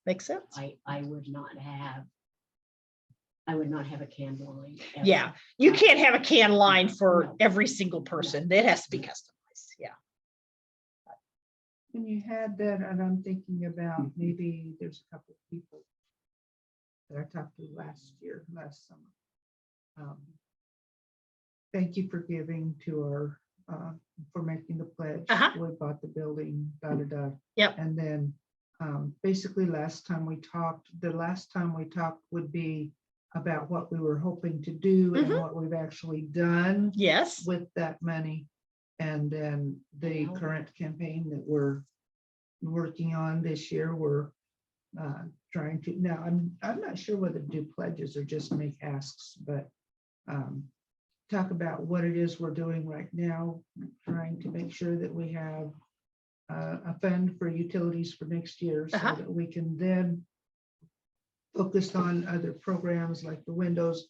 Makes sense. I would not have a canned line. ever. Yeah, you can't have a can line for No. every single person. It has to be customized. Yeah. When you had that, and I'm thinking about maybe there's a couple of people that I talked to last summer. Thank you for giving to our, for making the pledge. Uh-huh. We bought the building, da, da, da. Yep. And then, basically the last time we talked would be about what we were hoping to do and Mhm. what we've actually done Yes. with that money. And then the Wow. current campaign that we're working on this year, we're trying to, now, I'm not sure whether to do pledges or just make asks, but talk about what it is we're doing right now, trying to make sure that we have a fund for utilities for next year so Uh-huh. that we can then focus on other programs like the windows,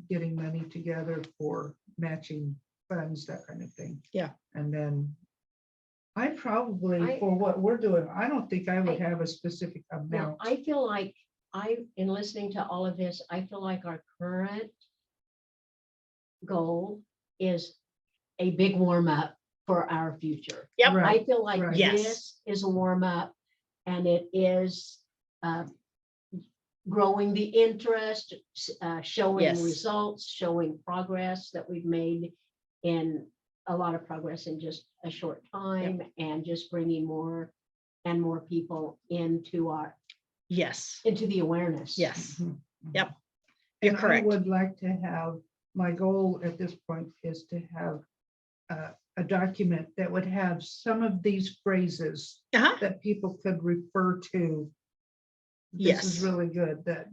getting money together for matching funds, that kind of thing. Yeah. And then I probably, I- for what we're doing, I don't think I would I- have a specific Now, amount. I feel like in listening to all of this, I feel like our current goal is a big warm up for our future. Yep. Right. I feel like right. Yes. this is a warm up and it is growing the interest, showing Yes. results, showing progress that we've made in a lot of progress in just a short time and just bringing more and more people into Yes. the awareness. Yes. Mhm. Yep. You're And correct. I would like to have, my goal at this point is to have a document that would have some of these phrases Uh-huh. that people could refer to. This Yes. is really good, that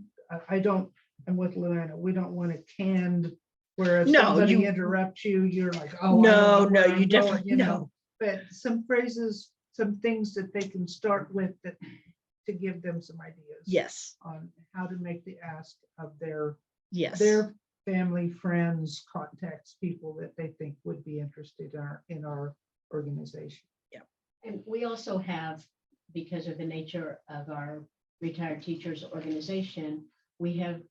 I don't, I'm with Luana, we don't want it canned, where if No, somebody you- interrupts you, you're like, oh. I don't No, know no, where you I'm going, definitely, you know. no. But some phrases, some things that they can start with that, to give them some ideas. Yes. On how to make the ask of their Yes. family, friends, contacts, people that they think would be interested in our organization. And we also have, because of the nature of our retired teachers organization, we have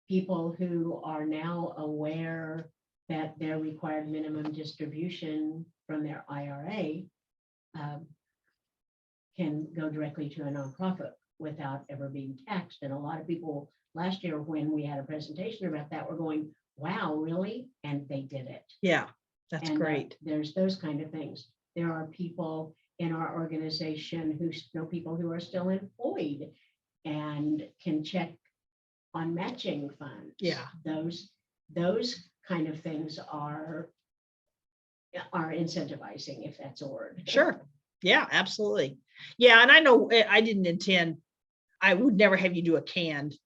people who are now aware that their required minimum distribution from their IRA can go directly to a nonprofit without ever being taxed. And a lot of people last year, when we had a presentation about that, were going, wow, really? And they did it. Yeah. That's And, great. there's those kind of things. There are people in our organization who know people who are still employed and can check on matching funds. Yeah. Those kind of things are incentivizing, if that's a word. Sure. Yeah, absolutely. Yeah. And I know I didn't intend, I would never have you do a canned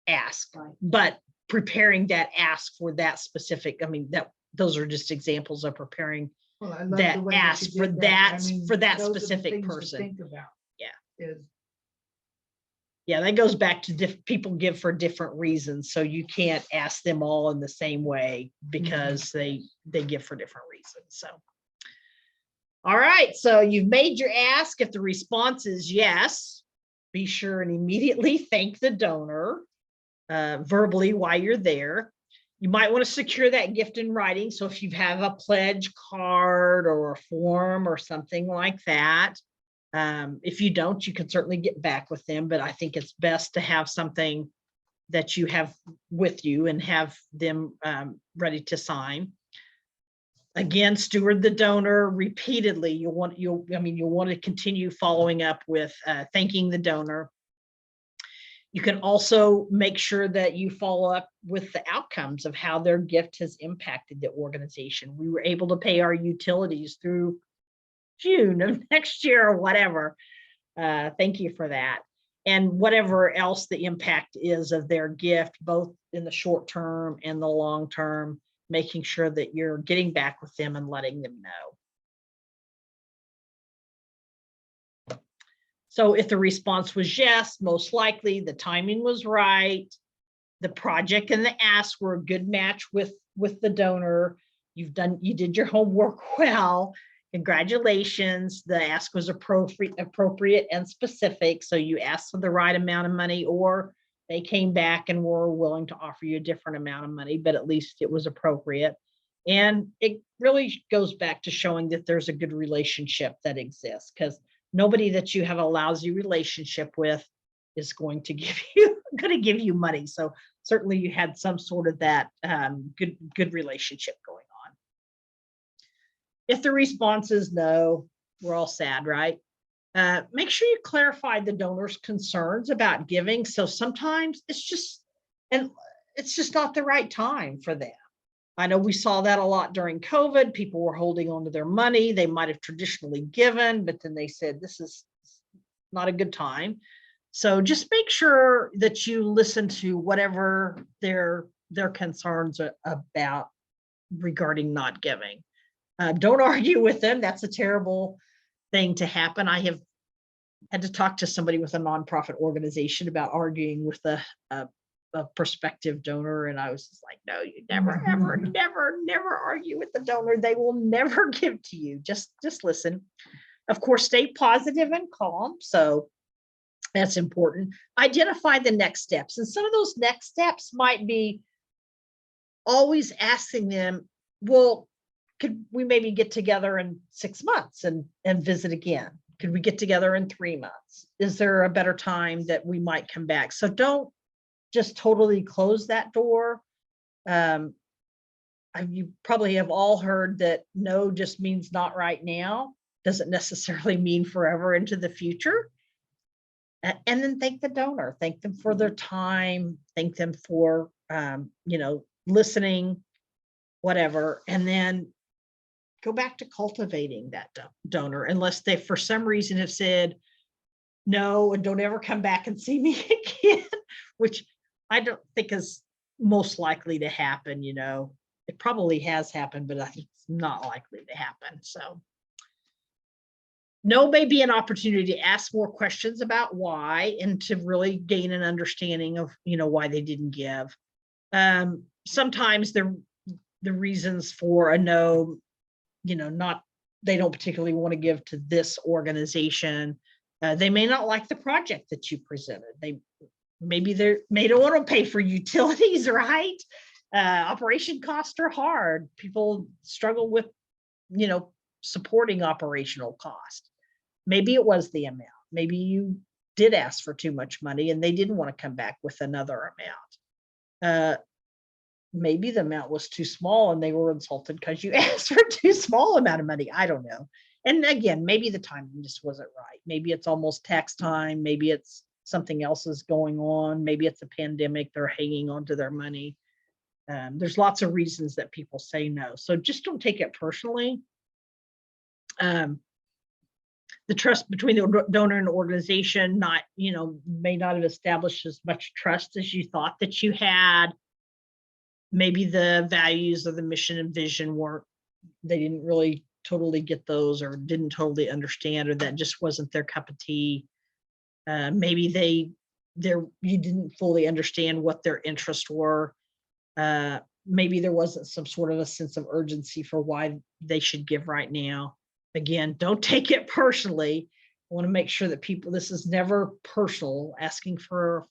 ask, Right. but preparing that ask for that specific, I mean, those are just examples of preparing. Well, I love That the way ask you for did that- I mean, for that those are the specific things to person. Think about. Yeah. Is Yeah, that goes back to people give for different reasons. So you can't ask them all in the same way because they give for different reasons. So. All right, so you've made your ask. If the response is yes, be sure and immediately thank the donor verbally while you're there. You might want to secure that gift in writing. So if you have a pledge card or a form or something like that, if you don't, you can certainly get back with them, but I think it's best to have something that you have with you and have them ready to sign. Again, steward the donor repeatedly. You'll want to continue following up with thanking the donor. You can also make sure that you follow up with the outcomes of how their gift has impacted the organization. We were able to pay our utilities through June of next year or whatever. Thank you for that. And whatever else the impact is of their gift, both in the short term and the long term, making sure that you're getting back with them and letting them know. So if the response was yes, most likely the timing was right. The project and the ask were a good match with the donor. You did your homework well. Congratulations. The ask was appropriate and specific. So you asked for the right amount of money, or they came back and were willing to offer you a different amount of money, but at least it was appropriate. And it really goes back to showing that there's a good relationship that exists, because nobody that you have a lousy relationship with is going to give you money. So certainly you had some sort of that good relationship going on. If the response is no, we're all sad, right? Make sure you clarify the donor's concerns about giving. So sometimes it's just not the right time for them. I know we saw that a lot during COVID. People were holding on to their money. They might have traditionally given, but then they said, this is not a good time. So just make sure that you listen to whatever their concerns are about regarding not giving. Don't argue with them. That's a terrible thing to happen. I have had to talk to somebody with a nonprofit organization about arguing with a prospective donor, and I was just like, no, you never, ever, never argue with the donor. They will never give to you. Just listen. Of course, stay positive and calm. So that's important. Identify the next steps. And some of those next steps might be always asking them, well, could we maybe get together in 6 months and visit again? Could we get together in 3 months? Is there a better time that we might come back? So don't just totally close that door. You probably have all heard that no just means not right now. Doesn't necessarily mean forever into the future. And then thank the donor, thank them for their time, thank them for, listening, whatever. And then go back to cultivating that donor, unless they, for some reason, have said no and don't ever come back and see me again, which I don't think is most likely to happen. It probably has happened, but I think it's not likely to happen. So no may be an opportunity to ask more questions about why, and to really gain an understanding of, why they didn't give. Sometimes the reasons for a no, they don't particularly want to give to this organization. They may not like the project that you presented. They don't want to pay for utilities, right? Operation costs are hard. People struggle with, supporting operational cost. Maybe it was the amount. Maybe you did ask for too much money and they didn't want to come back with another amount. Maybe the amount was too small and they were insulted because you asked for too small amount of money. I don't know. And again, maybe the timing just wasn't right. Maybe it's almost tax time. Maybe it's something else is going on. Maybe it's a pandemic. They're hanging on to their money. There's lots of reasons that people say no. So just don't take it personally. The trust between the donor and the organization may not have established as much trust as you thought that you had. Maybe the values of the mission and vision they didn't really totally get those, or didn't totally understand, or that just wasn't their cup of tea. Maybe you didn't fully understand what their interests were. Maybe there wasn't some sort of a sense of urgency for why they should give right now. Again, don't take it personally. I want to make sure that this is never personal. Asking for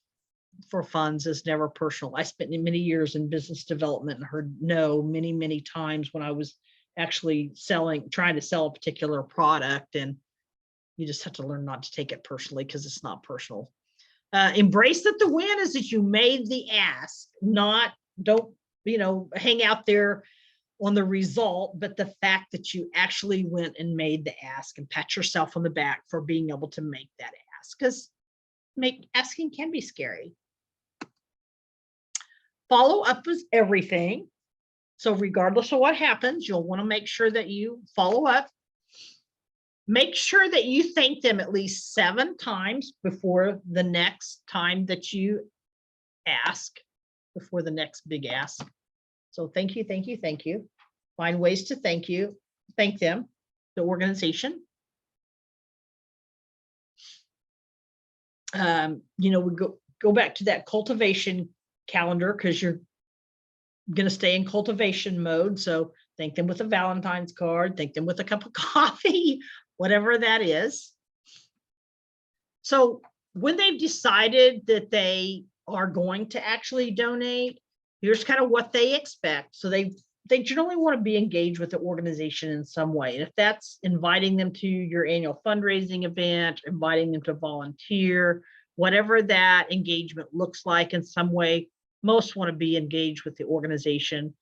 funds is never personal. I spent many years in business development and heard no many, many times when I was actually trying to sell a particular product, and you just have to learn not to take it personally, because it's not personal. Embrace that the win is that you made the ask. Don't hang out there on the result, but the fact that you actually went and made the ask, and pat yourself on the back for being able to make that ask. Because asking can be scary. Follow up is everything. So regardless of what happens, you'll want to make sure that you follow up. Make sure that you thank them at least 7 times before the next time that you ask, before the next big ask. So thank you, thank you, thank you. Find ways to thank them, the organization. We go back to that cultivation calendar, because you're going to stay in cultivation mode. So thank them with a Valentine's card, thank them with a cup of coffee, whatever that is. So when they've decided that they are going to actually donate, here's kind of what they expect. So they generally want to be engaged with the organization in some way. And if that's inviting them to your annual fundraising event, inviting them to volunteer, whatever that engagement looks like in some way, most want to be engaged with the organization.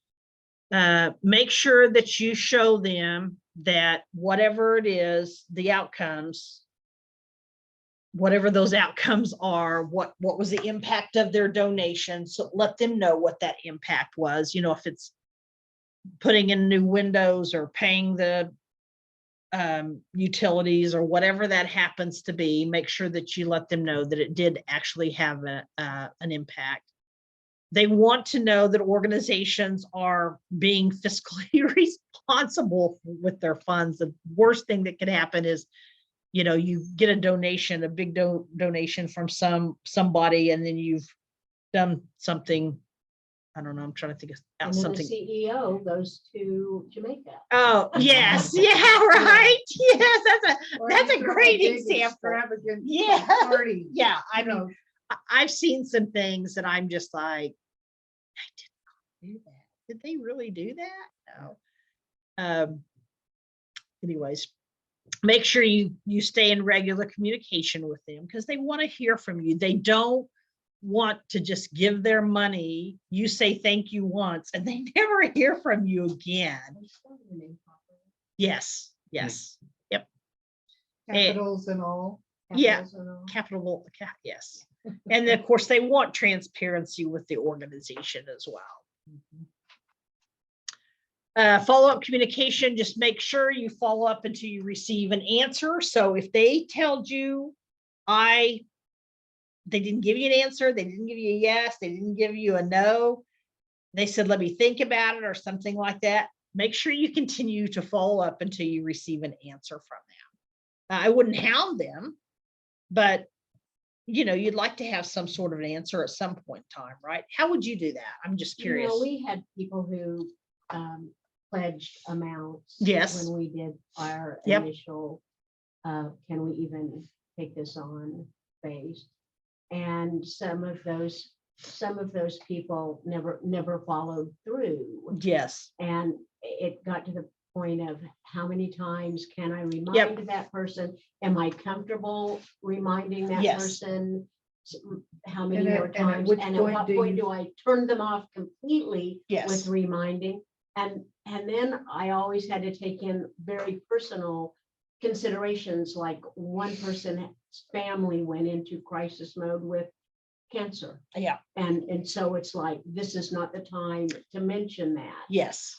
Make sure that you show them that whatever it is, the outcomes, whatever those outcomes are, what was the impact of their donation. So let them know what that impact was. If it's putting in new windows or paying the utilities or whatever that happens to be, make sure that you let them know that it did actually have an impact. They want to know that organizations are being fiscally responsible with their funds. The worst thing that could happen is, you get a donation, a big donation from somebody, and then you've done something. I don't know. I'm trying to think of And then something. the CEO goes to Jamaica. Oh, yes. Yeah, right. Yes, that's a great example. Extravagant Yeah. party. Yeah. I you mean, know. I've seen some things that I'm just like, I did not do that. Did they really do that? No. Anyways, make sure you stay in regular communication with them, because they want to hear from you. They don't want to just give their money. You say thank you once and they never hear from you again. Yes. Yep. Capitals and all. Yeah. Capitals and all. Capital. Yes. And then, of course, they want transparency with the organization as well. Follow-up communication, just make sure you follow up until you receive an answer. So if they told you, they didn't give you an answer, they didn't give you a yes, they didn't give you a no, they said, let me think about it or something like that, make sure you continue to follow up until you receive an answer from them. I wouldn't hound them, but you'd like to have some sort of an answer at some point in time, right? How would you do that? I'm just curious. We had people who pledged amounts. Yes. When we did our Yep. initial, can we even take this on phase? And some of those people never followed through. Yes. And it got to the point of, how many times can I remind Yep. that person? Am I comfortable reminding that Yes. person? How many And more at times? which And at point what do point you- do I turn them off completely Yes. with reminding? And then I always had to take in very personal considerations, like one person's family went into crisis mode with cancer. Yeah. And so it's like, this is not the time to mention that. Yes.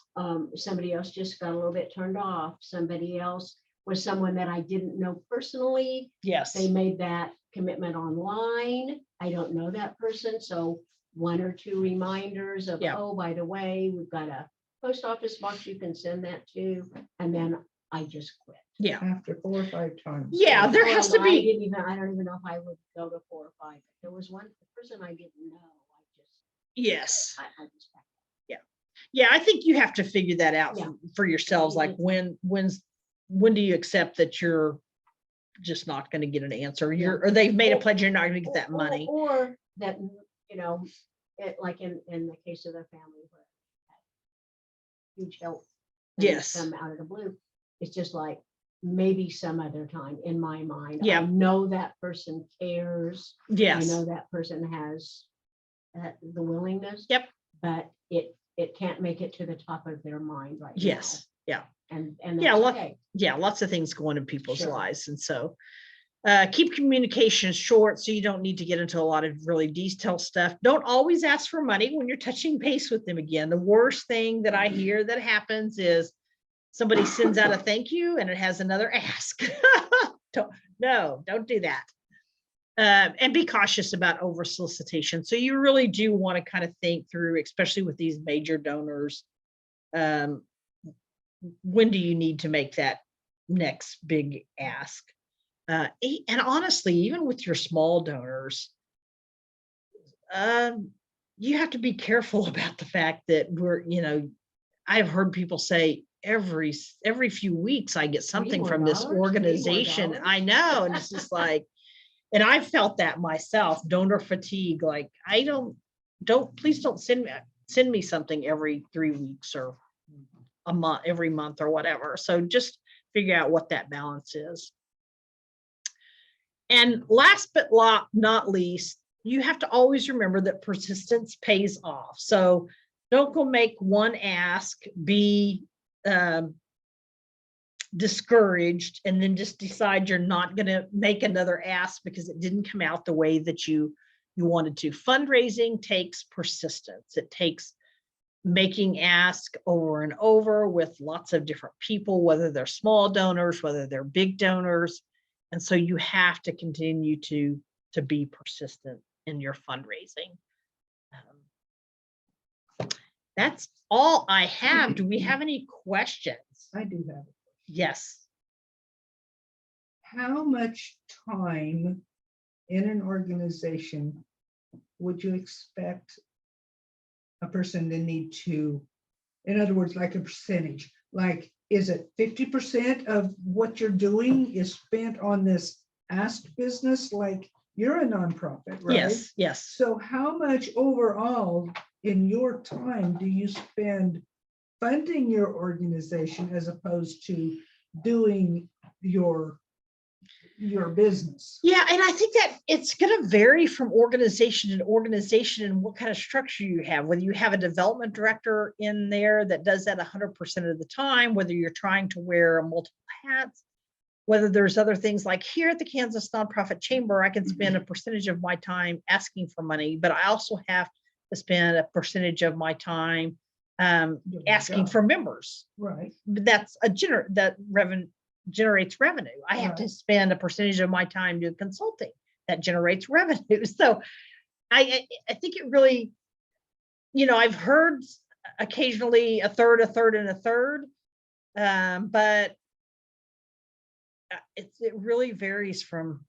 Somebody else just got a little bit turned off. Somebody else was someone that I didn't know personally. Yes. They made that commitment online. I don't know that person. So 1 or 2 reminders of, Yeah. oh, by the way, we've got a post office box you can send that to. And then I just quit. Yeah. After 4 or 5 times. Yeah. There Oh, has and to be. I don't even know if I would go to 4 or 5. There was one person I didn't know. Yes. I just Yeah. I think you have to figure that out Yeah. for yourselves. Like when do you accept that you're just not going to get an answer? Or they've made a pledge, you're not going to get that money. Or that, it, like in the case of the family where huge help. Yes. Come out of the blue. It's just like, maybe some other time in my mind. Yeah. I know that person cares. Yes. I know that person has the willingness. Yep. But it can't make it to the top of their mind right now. Yes. Yeah. And Yeah, that's okay. Yeah. Lots of things go on in people's Sure. lives. And so, Keep communication short so you don't need to get into a lot of really detailed stuff. Don't always ask for money when you're touching base with them again. The worst thing that I hear that happens is somebody sends out a thank you and it has another ask. Don't do that. And be cautious about over solicitation. So you really do want to kind of think through, especially with these major donors, when do you need to make that next big ask? And honestly, even with your small donors, you have to be careful about the fact that I've heard people say every few weeks I get something more from this dollars? 3 more organization. dollars? I know, and it's just like, and I felt that myself, donor fatigue. Like, please don't send me something every 3 weeks or a month, every month or whatever. So just figure out what that balance is. And last but not least, you have to always remember that persistence pays off. So don't go make one ask, be discouraged, and then just decide you're not going to make another ask because it didn't come out the way that you wanted to. Fundraising takes persistence. It takes making ask over and over with lots of different people, whether they're small donors, whether they're big donors. And so you have to continue to be persistent in your fundraising. That's all I have. Do we have any questions? I do have. Yes. How much time in an organization would you expect a person to need to, in other words, like a percentage, like, is it 50% of what you're doing is spent on this ask business? Like, you're a nonprofit, right? Yes, yes. So how much overall in your time do you spend funding your organization as opposed to doing your business? Yeah, and I think that it's going to vary from organization to organization and what kind of structure you have, whether you have a development director in there that does that 100% of the time, whether you're trying to wear multiple hats, whether there's other things like here at the Kansas Nonprofit Chamber, I can spend a percentage of my time asking for money, but I also have to spend a percentage of my time asking for members. Right. But that's that generates revenue. I have to spend a percentage of my time doing consulting that generates revenue. So I think it really, I've heard occasionally a third, and a third, but it really varies from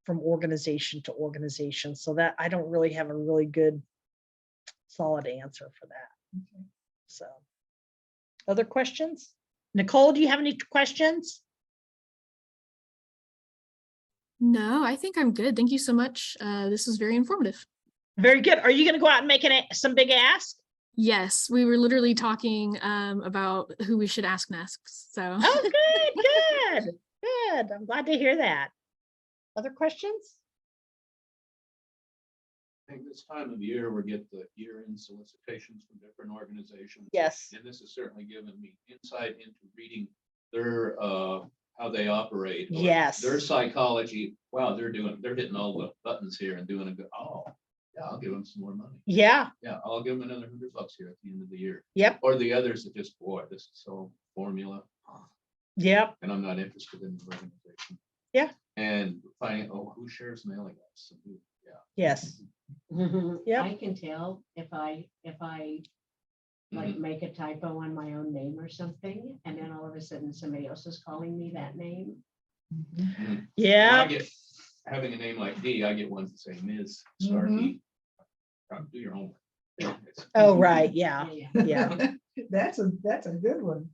organization to organization. So that I don't really have a really good solid answer for that. Okay. So other questions? Nicole, do you have any questions? No, I think I'm good. Thank you so much. This was very informative. Very good. Are you going to go out and make some big ask? Yes, we were literally talking about who we should ask next. So Oh, good. I'm glad to hear that. Other questions? I think this time of year, we get the year-end solicitations from different organizations. Yes. And this has certainly given me insight into reading their, how they operate. or Yes. Their psychology. Wow, they're hitting all the buttons here and doing a good, yeah, I'll give them some more money. Yeah. Yeah, I'll give them another $100 here at the end of the year. Yep. Or the others that just, boy, this is so formula. Yep. And I'm not interested in the organization. Yeah. And finding, who shares mailing lists? And who, yeah. Yes. Yep. I can tell if I like make a typo on my own name or something, and then all of a sudden somebody else is calling me that name. When Yeah. I get having a name like D, I get ones that say Ms. Starkey. Do your homework. Oh, right. Yeah. Yeah. That's a good one.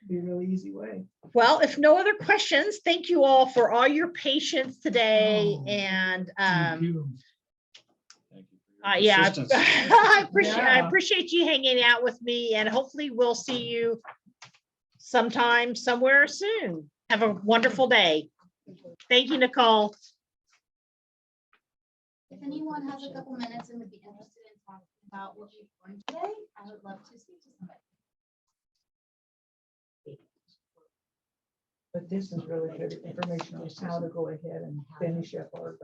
Be a really easy way. Well, if no other questions, thank you all for all your patience today. Oh, And Thank you. Thank you for your yeah, persistence. I Yeah. appreciate you hanging out with me, and hopefully we'll see you sometime somewhere soon. Have a wonderful day. Thank you, Nicole. If anyone has a couple minutes and would be interested in talking about what we've learned today, I would love to speak to somebody. But this is really good information on how to go ahead and finish up our